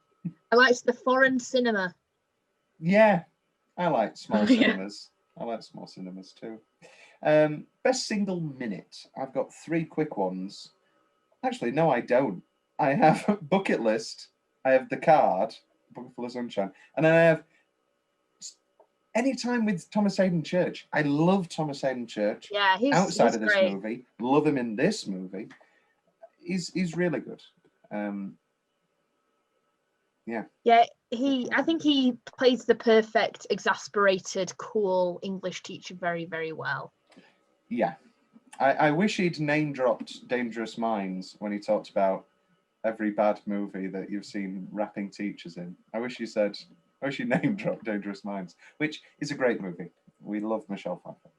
S2: I liked the foreign cinema.
S1: Yeah, I like small cinemas. I like small cinemas too. Best single minute. I've got 3 quick ones. Actually, no, I don't. I have Bucket List. I have The Card, Bucket Full of Sunshine, and then I have Anytime with Thomas Hayden Church. I love Thomas Hayden Church.
S2: Yeah, he's
S1: outside of this
S2: great.
S1: movie. Love him in this movie. He's really good. Yeah.
S2: Yeah, I think he plays the perfect exasperated, cool English teacher very, very well.
S1: Yeah. I wish he'd name dropped Dangerous Minds when he talked about every bad movie that you've seen rapping teachers in. I wish he name dropped Dangerous Minds, which is a great movie. We love Michelle Pfeiffer.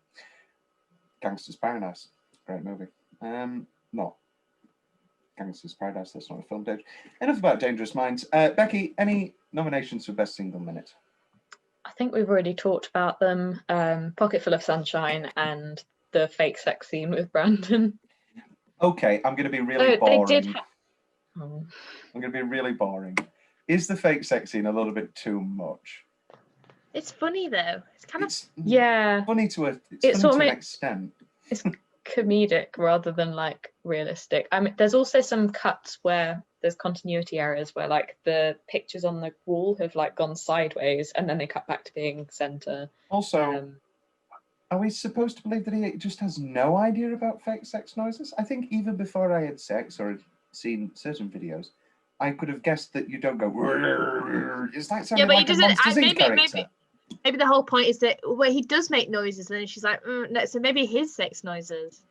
S1: Gangster's Paradise, great movie. Not Gangster's Paradise, that's not a film. Enough about Dangerous Minds. Becky, any nominations for Best Single Minute?
S12: I think we've already talked about them. Pocket Full of Sunshine and the fake sex scene with Brandon.
S1: Okay, I'm going to be really boring. I'm going to be really boring. Is the fake sex scene a little bit too much?
S2: It's funny though. It's kind of
S1: funny to an extent.
S12: It's comedic rather than like realistic. I mean, there's also some cuts where there's continuity errors where like the pictures on the wall have like gone sideways and then they cut back to being center.
S1: Also, are we supposed to believe that he just has no idea about fake sex noises? I think even before I had sex or had seen certain videos, I could have guessed that you don't go. It's like sounding like a Monsters Inc. character.
S2: Maybe the whole point is that where he does make noises, and then she's like, no, so maybe his sex noises,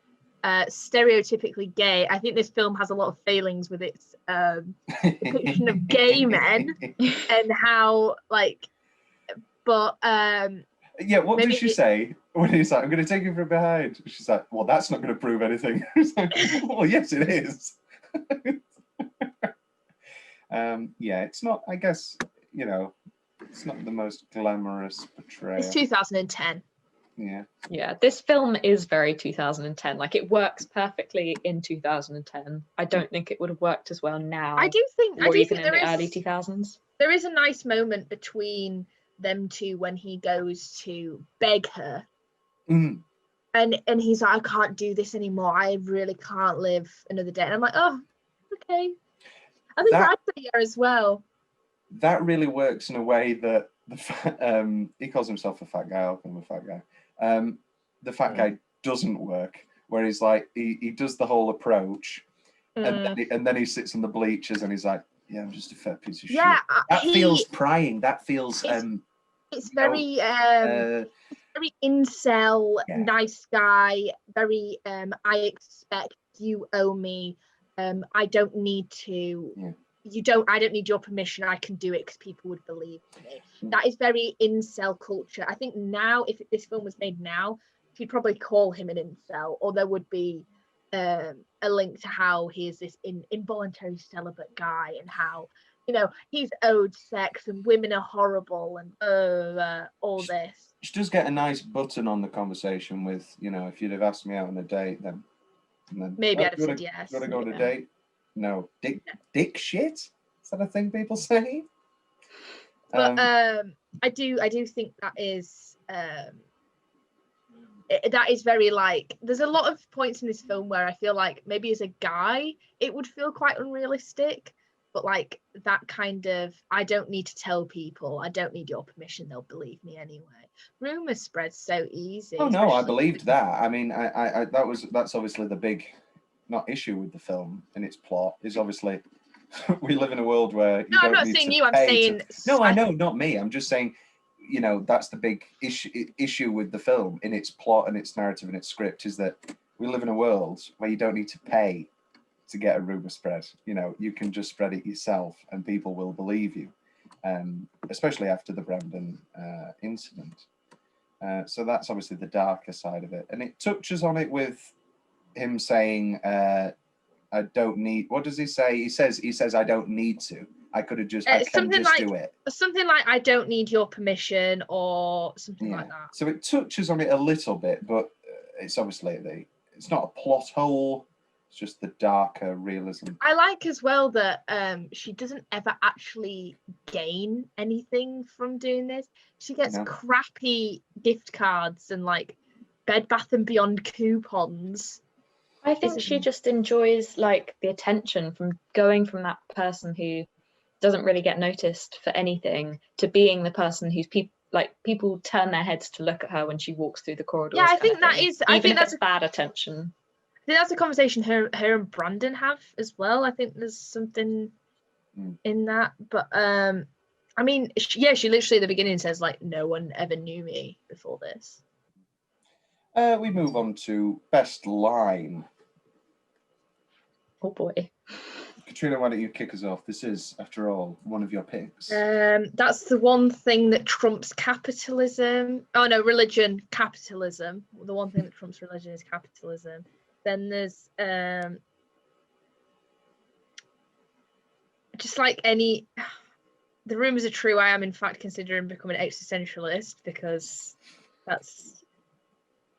S2: stereotypically gay. I think this film has a lot of failings with its depiction of gay men and how like, but
S1: yeah. What did she say when he's like, "I'm going to take you from behind"? She's like, "Well, that's not going to prove anything." It's like, well, yes, it is. Yeah, it's not. I guess it's not the most glamorous portrayal.
S2: It's 2010.
S12: Yeah, this film is very 2010. Like, it works perfectly in 2010. I don't think it would have worked as well now.
S2: I do think
S12: in the early 2000s.
S2: There is a nice moment between them two when he goes to beg her, and he's like, "I can't do this anymore. I really can't live another day." And I'm like, "Oh, okay." I think I'd say yeah as well.
S1: That really works in a way that he calls himself a fat guy. I'll call him a fat guy. The fat guy doesn't work, where he's like he does the whole approach, and then he sits on the bleachers and he's like, "Yeah, I'm just a fat piece of shit." That feels prying. That feels
S2: it's very very incel, nice guy. Very I expect you owe me. I don't need to.
S1: Yeah.
S2: I don't need your permission. I can do it because people would believe me. That is very incel culture. I think now, if this film was made now, you'd probably call him an incel, or there would be a link to how he is this involuntary celibate guy, and how, you know, he's owed sex and women are horrible and all this.
S1: She does get a nice button on the conversation with, you know, if you'd have asked me out on a date, then
S2: maybe I'd have said yes.
S1: Gotta go on a date. No, dick shit. Is that a thing people say?
S2: But I do think that is very, like, there's a lot of points in this film where I feel like maybe as a guy it would feel quite unrealistic, but like that kind of, I don't need to tell people, I don't need your permission, they'll believe me anyway. Rumors spread so easy.
S1: Oh no, I believed that. I mean, I that's obviously the big not issue with the film and its plot is obviously we live in a world where you
S2: I'm not saying you, I'm saying
S1: no, I know, not me. I'm just saying, you know, that's the big issue with the film in its plot and its narrative and its script, is that we live in a world where you don't need to pay to get a rumor spread. You know, you can just spread it yourself and people will believe you, especially after the Brandon incident. So that's obviously the darker side of it, and it touches on it with him saying, I don't need, what does he say? He says I don't need to. I could have just, I can just do it.
S2: Something like, I don't need your permission, or something like that.
S1: So it touches on it a little bit, but it's obviously it's not a plot hole. It's just the darker realism.
S2: I like as well that she doesn't ever actually gain anything from doing this. She gets crappy gift cards and like Bed Bath and Beyond coupons.
S12: I think she just enjoys like the attention from going from that person who doesn't really get noticed for anything to being the person who's people turn their heads to look at her when she walks through the corridors.
S2: Yeah, I think that is. I think that's
S12: bad attention.
S2: I think that's a conversation her and Brandon have as well. I think there's something in that, but I mean, she literally at the beginning says like, no one ever knew me before this.
S1: We move on to best line.
S12: Oh boy.
S1: Katrina, why don't you kick us off? This is, after all, one of your picks.
S2: That's the one thing that trumps capitalism. Oh no, religion, capitalism. The one thing that trumps religion is capitalism. Then there's just like any, the rumors are true. I am in fact considering becoming an existentialist, because that's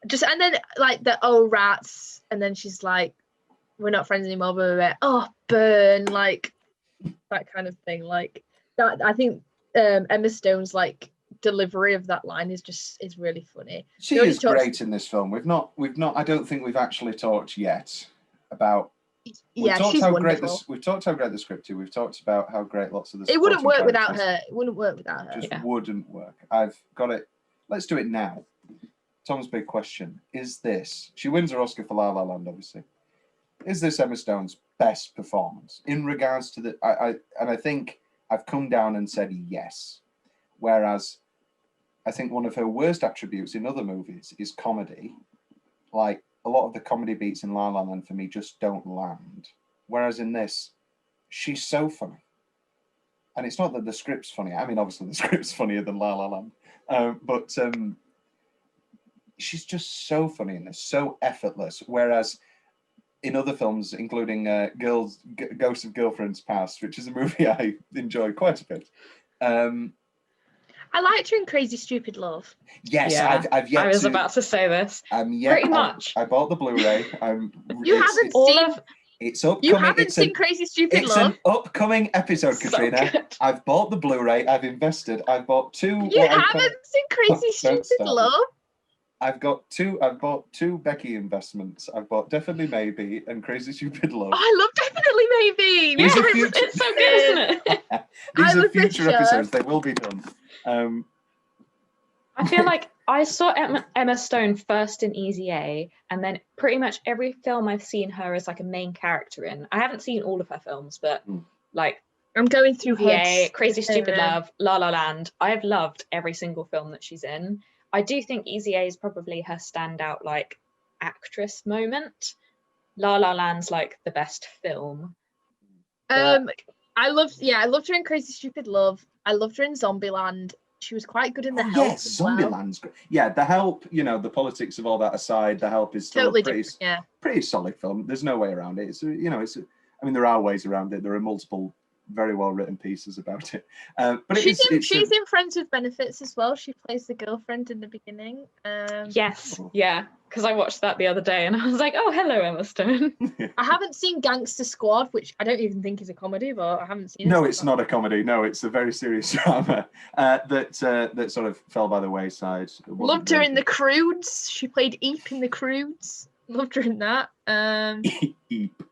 S2: just, and then like the rats, and then she's like, we're not friends anymore, blah, blah, blah. Oh, burn, like that kind of thing. Like that, I think Emma Stone's like delivery of that line is really funny.
S1: She is great in this film. We've not I don't think we've actually talked yet about
S2: she's wonderful.
S1: We've talked how great the script is. We've talked about how great lots of the
S2: it wouldn't work without her. It wouldn't work without her.
S1: Just wouldn't work. I've got it. Let's do it now. Tom's big question is this. She wins her Oscar for La La Land, obviously. Is this Emma Stone's best performance in regards to the? I think I've come down and said yes, whereas I think one of her worst attributes in other movies is comedy. Like a lot of the comedy beats in La La Land for me just don't land, whereas in this, she's so funny. And it's not that the script's funny. I mean, obviously the script's funnier than La La Land, but she's just so funny in this, so effortless. Whereas in other films, including Ghosts of Girlfriends Past, which is a movie I enjoy quite a bit.
S2: I liked her in Crazy Stupid Love.
S1: Yes, yeah. I've yet.
S12: I was about to say this. Pretty much.
S1: I bought the Blu-ray.
S2: You haven't seen.
S1: It's upcoming.
S2: You haven't seen Crazy Stupid Love.
S1: It's an upcoming episode, Katrina.
S12: So
S1: I've bought the Blu-ray. I've invested. I've bought two.
S2: You haven't seen Crazy Stupid Love.
S1: I've bought two Becky investments. I've bought Definitely Maybe and Crazy Stupid Love.
S2: Oh, I love Definitely Maybe.
S12: It's so good, isn't it?
S1: These are future episodes. They will be done.
S12: I feel like I saw Emma Stone first in Easy A, and then pretty much every film I've seen her as like a main character in. I haven't seen all of her films, but like
S2: I'm going through
S12: her Crazy Stupid Love, La La Land. I have loved every single film that she's in. I do think Easy A is probably her standout like actress moment. La La Land's like the best film.
S2: I loved her in Crazy Stupid Love. I loved her in Zombieland. She was quite good in The Help.
S1: Yes, Zombieland's great. Yeah, The Help, the politics of all that aside, The Help is still
S2: Totally
S1: a pretty solid film. There's no way around it. There are ways around it. There are multiple very well written pieces about it. But
S2: she's in Friends with Benefits as well. She plays the girlfriend in the beginning.
S12: Yes, yeah, because I watched that the other day and I was like, oh, hello, Emma Stone.
S2: I haven't seen Gangster Squad, which I don't even think is a comedy, but I haven't seen it.
S1: No, it's not a comedy. No, it's a very serious drama that sort of fell by the wayside.
S2: Loved her in The Croods. She played Eep in The Croods. Loved her in that.
S1: Eep.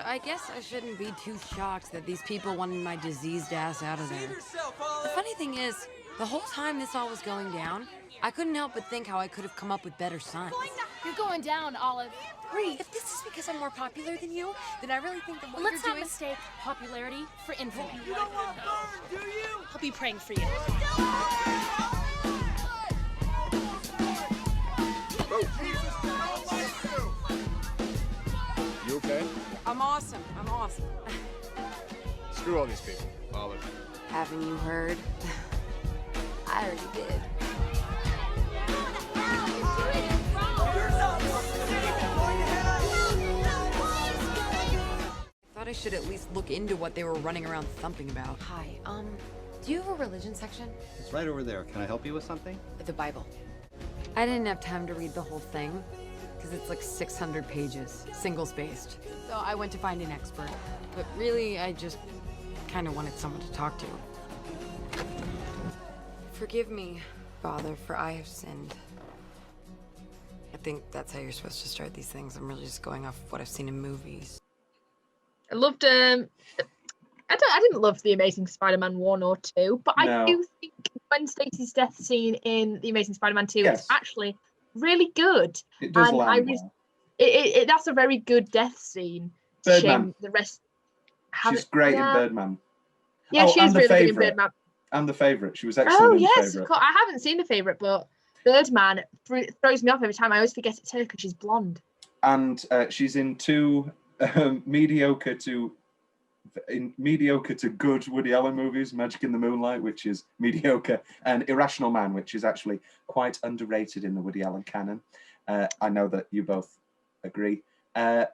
S3: I guess I shouldn't be too shocked that these people wanted my diseased ass out of there. The funny thing is, the whole time this all was going down, I couldn't help but think how I could have come up with better sons.
S13: You're going down, Olive.
S3: Breathe. If this is because I'm more popular than you, then I really think that what
S13: Let's
S3: you're
S13: not
S3: doing...
S13: mistake popularity for infamy. You don't want burn, do you? I'll be praying for you.
S7: You okay?
S3: I'm awesome.
S7: Screw all these people, Olive.
S3: Haven't you heard? I already did. Thought I should at least look into what they were running around thumping about. Hi, do you have a religion section?
S14: It's right over there. Can I help you with something?
S3: The Bible. I didn't have time to read the whole thing, because it's like 600 pages, single-spaced. So I went to find an expert. But really, I just kind of wanted someone to talk to. Forgive me, Father, for I have sinned. I think that's how you're supposed to start these things. I'm really just going off of what I've seen in movies.
S2: I loved I didn't love The Amazing Spider-Man 1 or 2, but I do think Gwen Stacy's death scene in The Amazing Spider-Man 2 is actually really good.
S1: It does land well.
S2: That's a very good death scene.
S1: Birdman.
S2: The rest.
S1: She's great in Birdman.
S2: Yeah, she's really good in Birdman.
S1: And The Favourite. She was excellent in The Favourite.
S2: Of course. I haven't seen The Favourite, but Birdman throws me off every time. I always forget it's her because she's blonde.
S1: And she's in two mediocre to good Woody Allen movies, Magic in the Moonlight, which is mediocre, and Irrational Man, which is actually quite underrated in the Woody Allen canon. I know that you both agree. And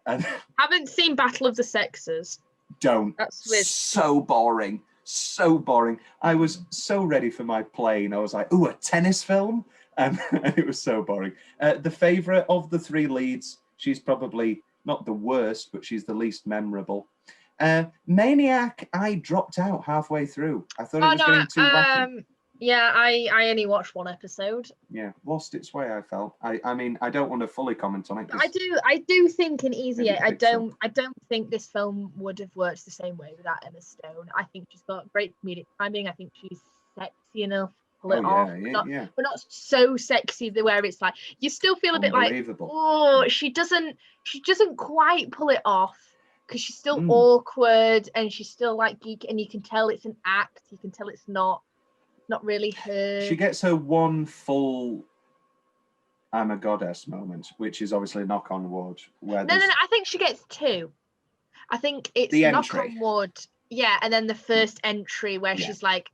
S2: haven't seen Battle of the Sexes.
S1: Don't. That's weird. So boring. I was so ready for my plane. I was like, ooh, a tennis film? And it was so boring. The favourite of the three leads, she's probably not the worst, but she's the least memorable. Maniac, I dropped out halfway through. I thought it was getting too wacky.
S2: Yeah, I only watched one episode.
S1: Yeah, lost its way, I felt. I mean, I don't want to fully comment on it.
S2: I do think in Easy A, I don't think this film would have worked the same way without Emma Stone. I think she's got great comedic timing. I think she's sexy enough. Pull it off, but not so sexy where it's like you still feel a bit like, oh, she doesn't quite pull it off because she's still awkward and she's still like geek, and you can tell it's an act. You can tell it's not really her.
S1: She gets her one full I'm a goddess moment, which is obviously Knock on Wood. Where
S2: no, I think she gets two. I think it's the Knock on Wood, and then the first entry where she's like,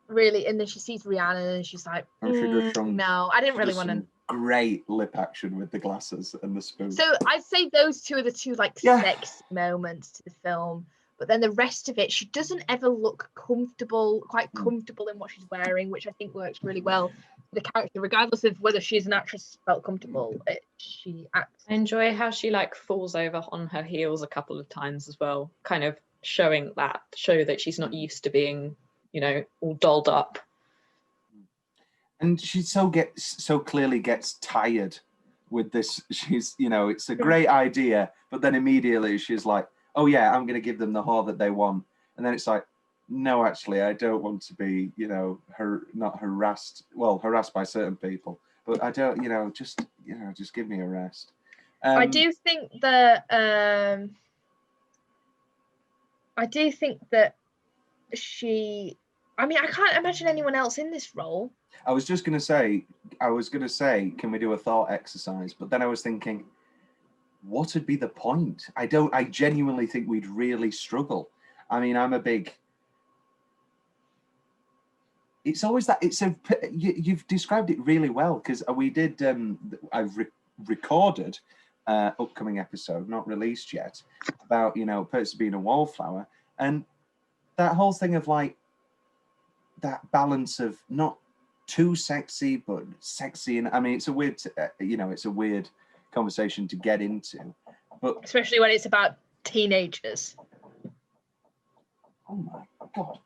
S2: really, and then she sees Rihanna and she's like, no, I didn't really want to.
S1: Great lip action with the glasses and the spoon.
S2: So I'd say those two are the two sex moments to the film. But then the rest of it, she doesn't ever look comfortable in what she's wearing, which I think works really well for the character, regardless of whether she's an actress felt comfortable. She acts.
S12: I enjoy how she falls over on her heels a couple of times as well, kind of show that she's not used to being, all dolled up.
S1: And she so clearly gets tired with this. She's, it's a great idea, but then immediately she's like, oh yeah, I'm going to give them the whore that they want. And then it's like, no, actually, I don't want to be, not harassed. Well, harassed by certain people, but I don't, just give me a rest.
S2: I do think that, I I mean, I can't imagine anyone else in this role.
S1: I was going to say, can we do a thought exercise? But then I was thinking, what would be the point? I genuinely think we'd really struggle. I mean, it's always that, you've described it really well, because we did, I've recorded upcoming episode, not released yet, about, Percy being a wallflower, and that whole thing of like, that balance of not too sexy, but sexy. And I mean, it's a weird, it's a weird conversation to get into, but
S2: especially when it's about teenagers.
S1: Oh my God.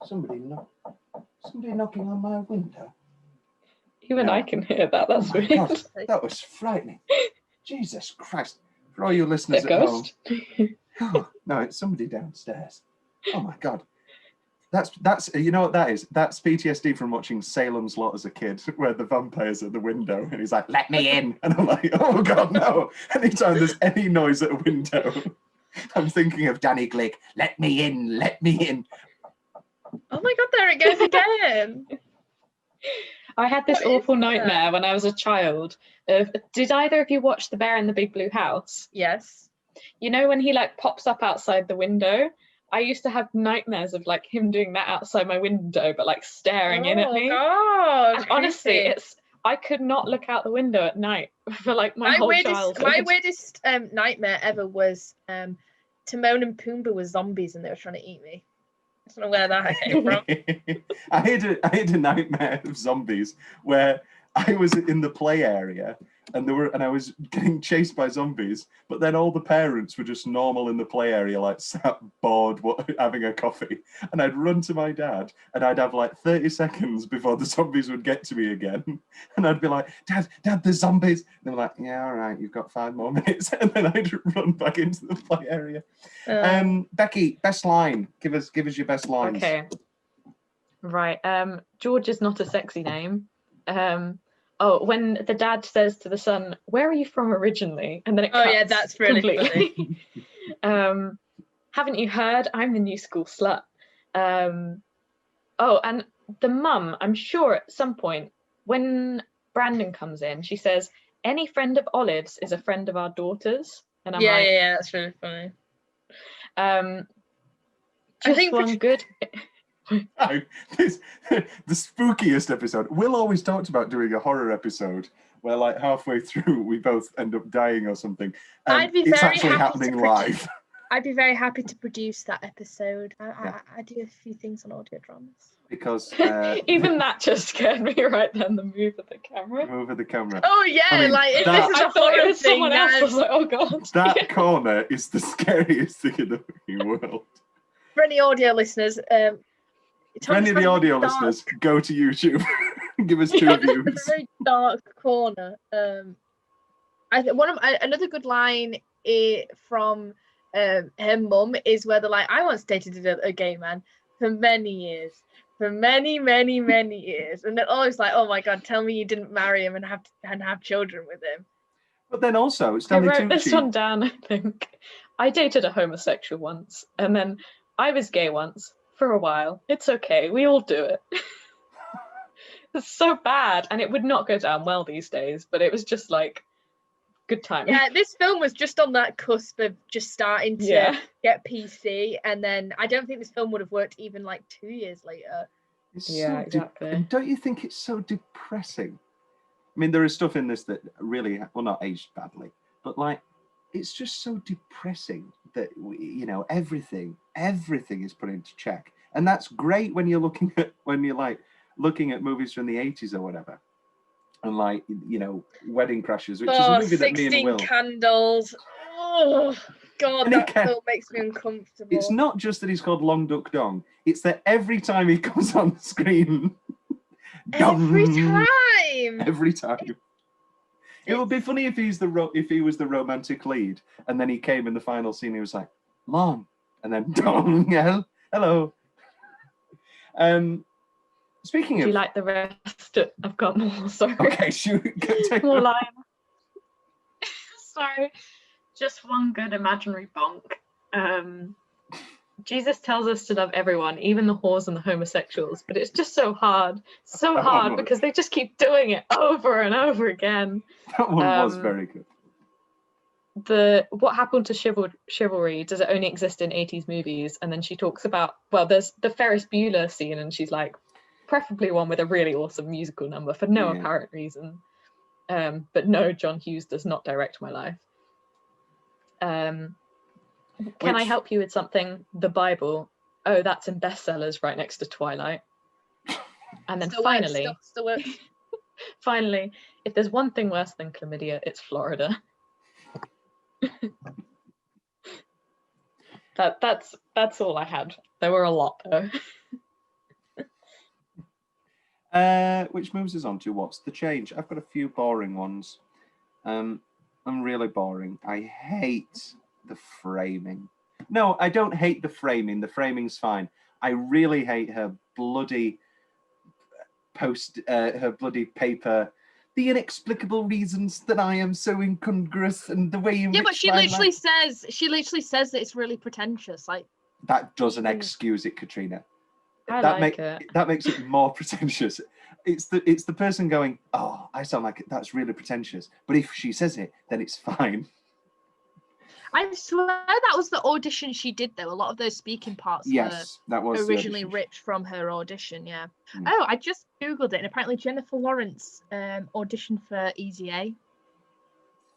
S1: Somebody knocking on my window.
S12: Even I can hear that. That's weird.
S1: God, that was frightening. Jesus Christ. For all you listeners at home. Oh, no, it's somebody downstairs. Oh my God. That's you know what that is? That's PTSD from watching Salem's Lot as a kid, where the vampire's at the window and he's like, "Let me in," and I'm like, "Oh God, no!" Anytime there's any noise at a window, I'm thinking of Danny Glick. Let me in, let me in.
S2: Oh my God, there it goes again.
S12: I had this awful nightmare when I was a child. Did either of you watch The Bear in the Big Blue House?
S2: Yes.
S12: You know when he like pops up outside the window? I used to have nightmares of like him doing that outside my window, but like staring in at me.
S2: God,
S12: and honestly, I could not look out the window at night for like my whole childhood.
S2: My weirdest nightmare ever was Timon and Pumbaa were zombies and they were trying to eat me. I don't know where that came from.
S1: I had a nightmare of zombies where I was in the play area and I was getting chased by zombies, but then all the parents were just normal in the play area, like sat bored having a coffee, and I'd run to my dad and I'd have like 30 seconds before the zombies would get to me again, and I'd be like, Dad, there's zombies. And they were like, yeah, all right, you've got 5 more minutes, and then I'd run back into the play area. Becky, best line. Give us your best lines.
S12: Okay. Right. George is not a sexy name. Oh, when the dad says to the son, "Where are you from originally?" And then it cuts.
S2: Oh yeah, that's really
S12: completely. Funny. Haven't you heard? I'm the new school slut. Oh, and the mum, I'm sure at some point when Brandon comes in, she says, "Any friend of Olive's is a friend of our daughter's." And I'm like,
S2: yeah, that's really funny.
S12: I think one good.
S1: Oh, the spookiest episode. Will always talked about doing a horror episode where like halfway through we both end up dying or something. It's actually happening live.
S2: I'd be very happy to produce that episode. I do a few things on audio dramas.
S1: Because
S12: even that just scared me right then, the move of the camera.
S1: Move of the camera.
S2: Oh yeah, I mean, like if this is a horror thing,
S12: someone else, I was like, oh God.
S1: That corner is the scariest thing in the fucking world.
S2: For any audio listeners,
S1: for any of the audio listeners, go to YouTube. Give us 2 views.
S2: It's a very dark corner. Another good line from her mum is where they're like, "I once dated a gay man for many years, for many, many, many years," and they're always like, "Oh my God, tell me you didn't marry him and have children with him."
S1: But then also,
S12: I wrote this one down. I think I dated a homosexual once, and then I was gay once. For a while. It's okay. We all do it. It's so bad. And it would not go down well these days, but it was just like good timing.
S2: Yeah, this film was just on that cusp of just starting to get PC. And then I don't think this film would have worked even like 2 years later.
S12: Exactly.
S1: And don't you think it's so depressing? I mean, there is stuff in this that really, well, not aged badly, but like, it's just so depressing that everything is put into check, and that's great when you're looking at movies from the 80s or whatever, and like Wedding Crashers, which is a movie that me and Will.
S2: 16 Candles. Oh God, that film makes me uncomfortable.
S1: It's not just that he's called Long Duck Dong; it's that every time he comes on the screen,
S2: every time.
S1: It would be funny if he was the romantic lead, and then he came in the final scene. He was like, "Long," and then "Dong." Hello. Speaking of,
S12: do you like the rest? I've got more. Sorry.
S1: Okay, take
S12: more line. Sorry, just one good imaginary bonk. Jesus tells us to love everyone, even the whores and the homosexuals, but it's just so hard. So hard because they just keep doing it over and over again.
S1: That one was very good.
S12: What happened to chivalry? Does it only exist in 80s movies? And then she talks about, well, there's the Ferris Bueller scene, and she's like, preferably one with a really awesome musical number for no apparent reason. But no, John Hughes does not direct my life. Can I help you with something? The Bible. Oh, that's in bestsellers right next to Twilight. And then finally, if there's one thing worse than chlamydia, it's Florida. That's all I had. There were a lot though.
S1: Which moves us on to what's the change? I've got a few boring ones. I'm really boring. I hate the framing. No, I don't hate the framing. The framing's fine. I really hate her bloody her bloody paper. The inexplicable reasons that I am so incongruous and the way in which
S2: but she literally says that it's really pretentious. Like
S1: that doesn't excuse it, Katrina.
S12: That
S1: makes it more pretentious. It's the person going, oh, I sound like that's really pretentious. But if she says it, then it's fine.
S2: I swear that was the audition she did, though. A lot of those speaking parts
S1: that was
S2: originally ripped from her audition, yeah. Oh, I just Googled it, and apparently Jennifer Lawrence auditioned for Easy A.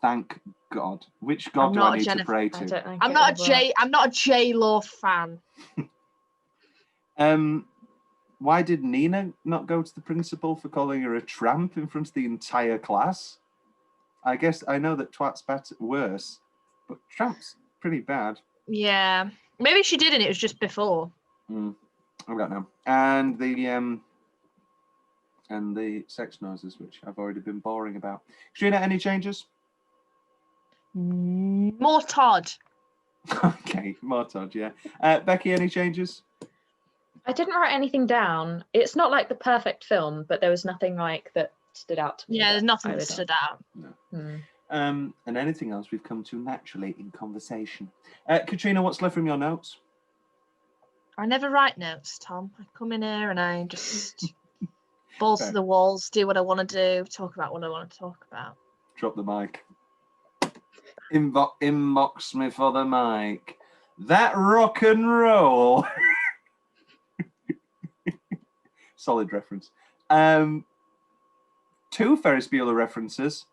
S1: Thank God. Which God do I need to pray to?
S2: I'm not a J-Law fan.
S1: Why did Nina not go to the principal for calling her a tramp in front of the entire class? I guess I know that twat's worse, but tramp's pretty bad.
S2: Yeah, maybe she did, and it was just before.
S1: I don't know. And the sex noises, which I've already been boring about. Katrina, any changes?
S2: More Todd.
S1: Okay, more Todd. Yeah. Becky, any changes?
S12: I didn't write anything down. It's not like the perfect film, but there was nothing like that stood out to me.
S2: Yeah, there's nothing that stood out.
S1: No. And anything else we've come to naturally in conversation. Katrina, what's left from your notes?
S2: I never write notes, Tom. I come in here and I just balls to the walls, do what I want to do, talk about what I want to talk about.
S1: Drop the mic. Inbox me for the mic. That rock and roll. Solid reference. 2 Ferris Bueller references.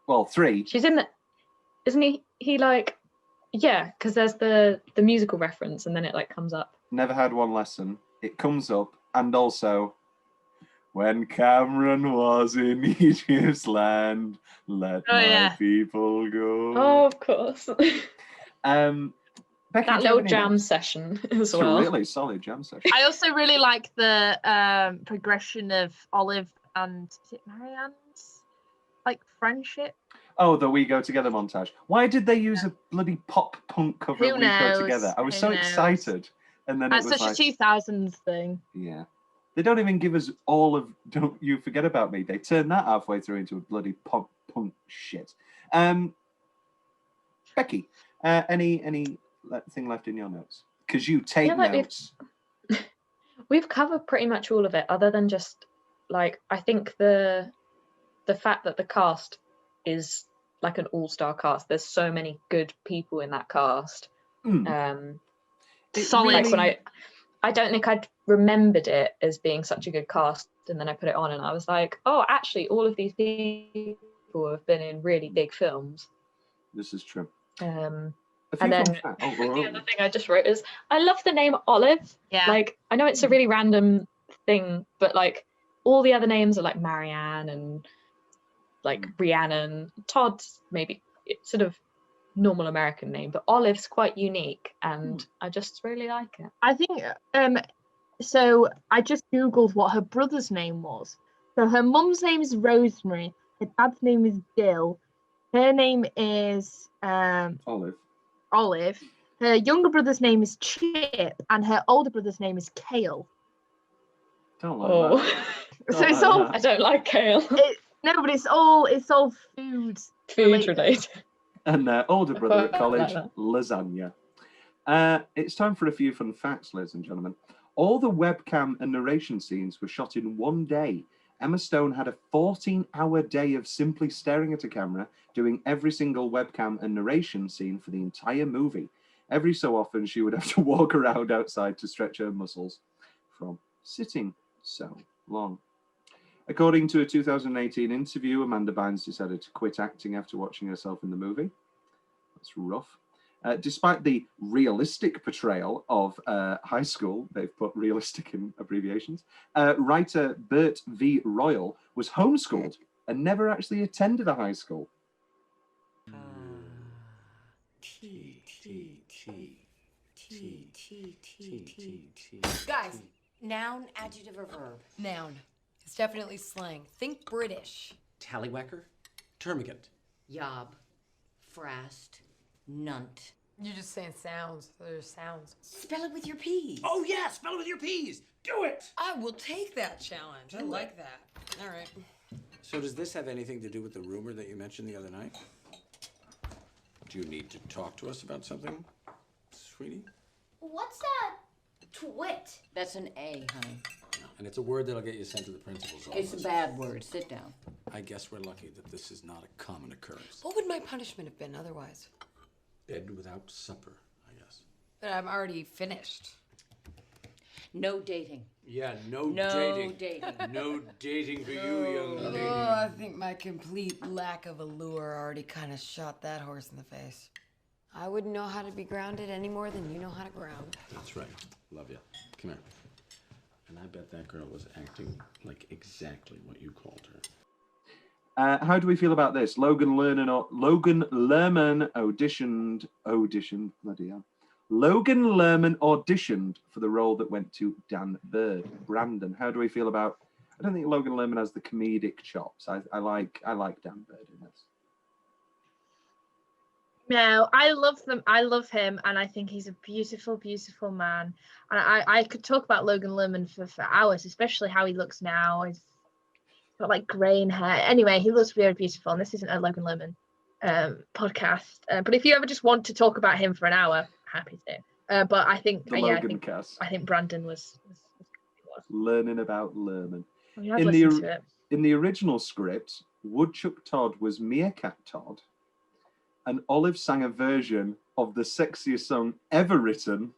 S1: Well, 3.
S12: She's in the... Isn't he like... Yeah, because there's the musical reference and then it like comes up.
S1: Never had one lesson. It comes up, and also... When Cameron was in Egypt's land, let my people go.
S12: Oh, of course.
S1: Becky,
S12: that little jam session as well.
S1: It's a really solid jam session.
S2: I also really like the progression of Olive and is it Marianne's like friendship.
S1: Oh, the We Go Together montage. Why did they use a bloody pop punk cover of We Go Together? I was so excited, and then
S2: that's
S1: it was
S2: such a 2000s thing.
S1: Yeah, they don't even give us all of "Don't You Forget About Me." They turn that halfway through into a bloody pop punk shit. Becky, any thing left in your notes? Because you take notes.
S12: We've covered pretty much all of it, other than just like I think the fact that the cast is like an all-star cast. There's so many good people in that cast.
S2: Solid.
S12: Like when I don't think I'd remembered it as being such a good cast, and then I put it on and I was like, oh, actually, all of these people have been in really big films.
S1: This is true.
S12: And then the other thing I just wrote is I love the name Olive.
S2: Yeah.
S12: Like I know it's a really random thing, but like all the other names are like Marianne and like Rhiannon. Todd's maybe it's sort of normal American name, but Olive's quite unique, and I just really like it.
S2: I think so I just googled what her brother's name was. So her mum's name is Rosemary, her dad's name is Bill, her name is Olive. Her younger brother's name is Chip, and her older brother's name is Kale.
S1: Don't like that.
S2: So it's all.
S12: I don't like kale.
S2: No, but it's all food
S12: related.
S1: And older brother at college, lasagna. It's time for a few fun facts, ladies and gentlemen. All the webcam and narration scenes were shot in one day. Emma Stone had a 14-hour day of simply staring at a camera, doing every single webcam and narration scene for the entire movie. Every so often, she would have to walk around outside to stretch her muscles from sitting so long. According to a 2018 interview, Amanda Bynes decided to quit acting after watching herself in the movie. That's rough. Despite the realistic portrayal of high school, they've put realistic in abbreviations, writer Bert V. Royal was homeschooled and never actually attended a high school.
S10: Guys, noun, adjective, or verb?
S3: Noun. It's definitely slang. Think British.
S6: Tallywhacker? Termagant.
S10: Yob, frast, nunt.
S3: You're just saying sounds. They're sounds.
S10: Spell it with your P's.
S6: Oh, yeah, spell it with your P's. Do it.
S3: I will take that challenge. I like that. All right.
S11: So does this have anything to do with the rumor that you mentioned the other night? Do you need to talk to us about something, sweetie?
S8: What's that? Twit.
S10: That's an A, honey.
S11: And it's a word that'll get you sent to the principal's office.
S10: It's a bad word. Sit down.
S11: I guess we're lucky that this is not a common occurrence.
S3: What would my punishment have been otherwise?
S11: Bed without supper, I guess.
S3: But I'm already finished.
S10: No dating.
S11: Yeah, no
S10: dating.
S11: No dating for you, young lady.
S3: Oh, I think my complete lack of allure already kind of shot that horse in the face. I wouldn't know how to be grounded any more than you know how to ground.
S11: That's right. Love you. Come here. And I bet that girl was acting like exactly what you called her.
S1: How do we feel about this? Logan Lerman auditioned, bloody hell. Logan Lerman auditioned for the role that went to Dan Bird. Brandon, how do we feel about? I don't think Logan Lerman has the comedic chops. I like Dan Bird in this.
S2: No, I love them. I love him, and I think he's a beautiful, beautiful man. And I could talk about Logan Lerman for hours, especially how he looks now. He's got like graying hair. Anyway, he looks very beautiful, and this isn't a Logan Lerman podcast. But if you ever just want to talk about him for an hour, happy to. But I think I think Brandon was
S1: learning about Lerman.
S2: In
S1: the original script, Woodchuck Todd was Meerkat Todd, and Olive sang a version of the sexiest song ever written,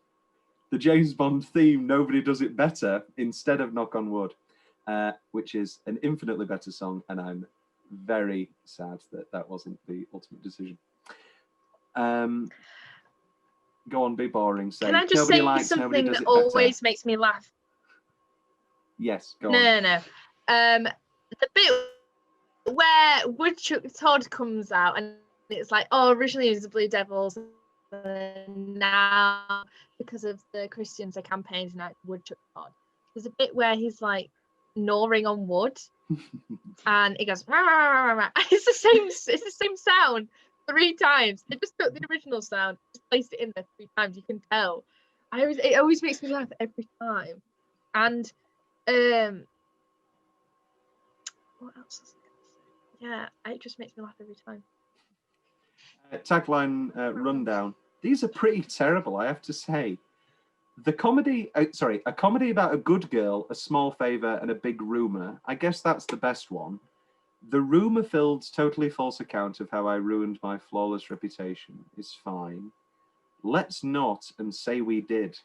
S1: the James Bond theme "Nobody Does It Better" instead of "Knock on Wood," which is an infinitely better song, and I'm very sad that that wasn't the ultimate decision. Go on, be boring. Say,
S2: can I just say something that always makes me laugh?
S1: Yes, go on.
S2: No. The bit where Woodchuck Todd comes out and it's like, oh, originally it was the Blue Devils, and now because of the Christians, they campaigned now it's Woodchuck Todd. There's a bit where he's like gnawing on wood, and he goes, rah, rah, rah, rah. It's the same sound 3 times. They just took the original sound, just placed it in there 3 times. You can tell. It always makes me laugh every time. And what else is I gonna say? Yeah, it just makes me laugh every time.
S1: Tagline rundown. These are pretty terrible, I have to say. The comedy, a comedy about a good girl, a small favor, and a big rumor. I guess that's the best one. The rumor-filled, totally false account of how I ruined my flawless reputation is fine. Let's not and say we did.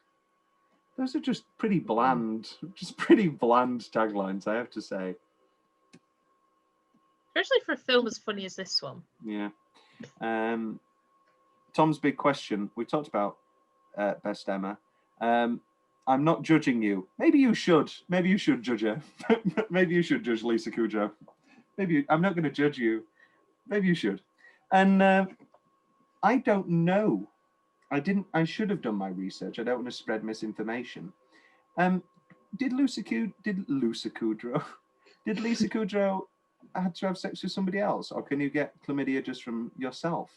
S1: Those are just pretty bland taglines, I have to say.
S2: Especially for a film as funny as this one.
S1: Yeah. Tom's big question. We talked about Best Emma. I'm not judging you. Maybe you should. Maybe you should judge her. Maybe you should judge Lisa Kudrow. I'm not going to judge you. Maybe you should. And I don't know. I should have done my research. I don't want to spread misinformation. Did Lisa Kudrow had to have sex with somebody else, or can you get chlamydia just from yourself?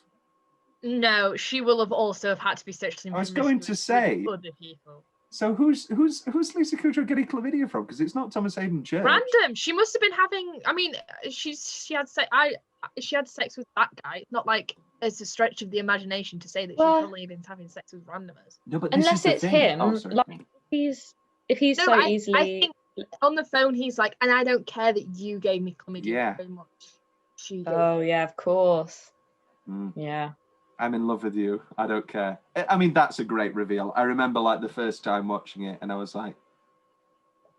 S2: No, she will have also had to be sexually.
S1: I was going to say.
S2: Other people.
S1: So who's Lisa Kudrow getting chlamydia from? Because it's not Thomas Hayden Church.
S2: Random. She must have been having. I mean, she had sex. She had sex with that guy. It's not like it's a stretch of the imagination to say that
S12: Well,
S2: she's probably been having sex with randomers.
S1: No, but this is
S12: Unless
S1: the
S12: it's
S1: thing.
S12: him,
S1: Oh, sorry.
S12: like if he's
S2: No,
S12: so
S2: I
S12: easily.
S2: think on the phone he's like, and I don't care that you gave me comedy
S1: Yeah.
S2: very much. She gave
S12: Oh yeah, of course.
S1: Mm.
S12: Yeah.
S1: I'm in love with you. I don't care. I mean, that's a great reveal. I remember like the first time watching it, and I was like,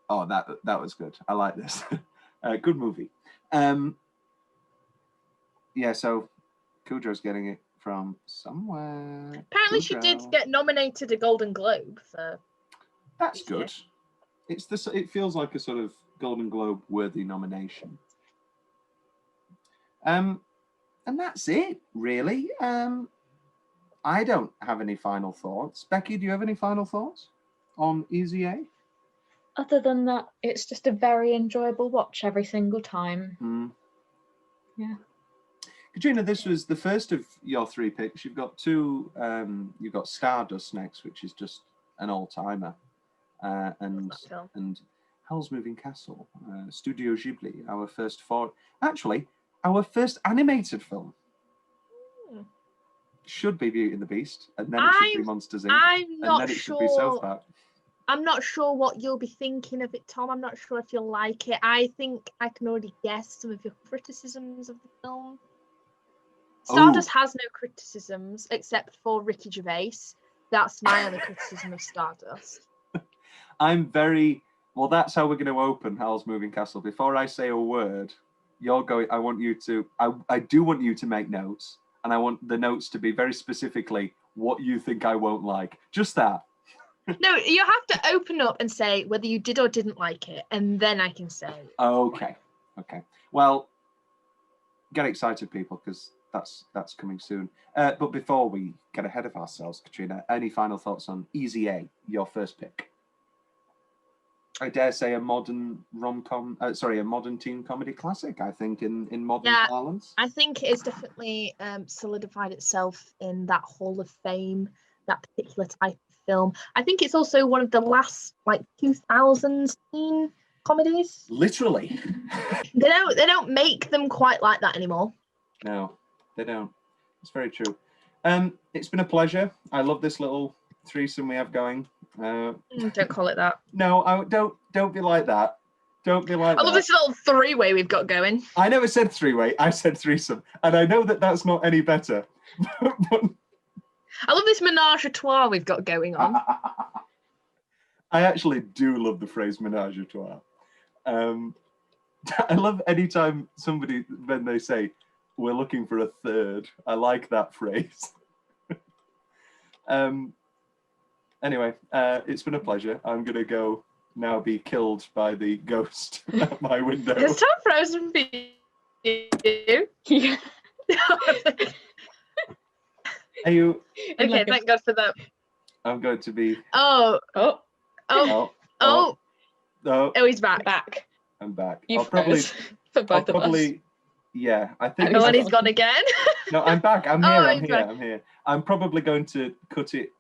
S1: "Oh, that was good. I like this. Good movie." Yeah. So, Cujo's getting it from somewhere.
S2: Apparently, she did
S1: Cujo.
S2: get nominated a Golden Globe for.
S1: That's good. It feels like a sort of Golden Globe worthy nomination. And that's it, really. I don't have any final thoughts. Becky, do you have any final thoughts on Easy A?
S12: Other than that, it's just a very enjoyable watch every single time.
S1: Mm.
S12: Yeah.
S1: Katrina, this was the first of your 3 picks. You've got 2. You've got Stardust next, which is just an all-timer, and Howl's Moving Castle, Studio Ghibli, our first our first animated film. Should be Beauty and the Beast, and then it should be Monsters Inc.
S2: I'm not
S1: and then it
S2: sure.
S1: should be South Park.
S2: I'm not sure what you'll be thinking of it, Tom. I'm not sure if you'll like it. I think I can already guess some of your criticisms of the film. Stardust has no criticisms except for Ricky Gervais. That's my only criticism of Stardust.
S1: I'm very well. That's how we're going to open Howl's Moving Castle. Before I say a word, you're going. I want you to. I do want you to make notes, and I want the notes to be very specifically what you think I won't like. Just that.
S2: No, you have to open up and say whether you did or didn't like it, and then I can say.
S1: Okay. Well, get excited, people, because that's coming soon. But before we get ahead of ourselves, Katrina, any final thoughts on Easy A, your first pick? I dare say a modern rom-com, a modern teen comedy classic, I think, in modern parlance.
S2: I think it's definitely solidified itself in that Hall of Fame, that particular type of film. I think it's also one of the last 2000s teen comedies.
S1: Literally.
S2: They don't make them quite like that anymore.
S1: No, they don't. It's very true. It's been a pleasure. I love this little threesome we have going.
S2: Don't call it that.
S1: No, don't be like that. Don't be like that.
S2: I love this little three-way we've got going.
S1: I never said three-way. I said threesome, and I know that that's not any better.
S2: I love this menage a trois we've got going on.
S1: I actually do love the phrase menage a trois. I love anytime when they say, we're looking for a third. I like that phrase. Anyway, it's been a pleasure. I'm going to go now be killed by the ghost at my window.
S2: Is Tom frozen for you? Yeah.
S1: Are you?
S2: Okay, thank God for that.
S1: I'm going to be.
S2: Oh, he's back.
S1: I'm back.
S12: You
S1: I'll probably.
S12: For both of us.
S1: Yeah, I think.
S2: Oh, and he's gone again.
S1: No, I'm back. I'm here. I'm here. I'm probably going to cut it.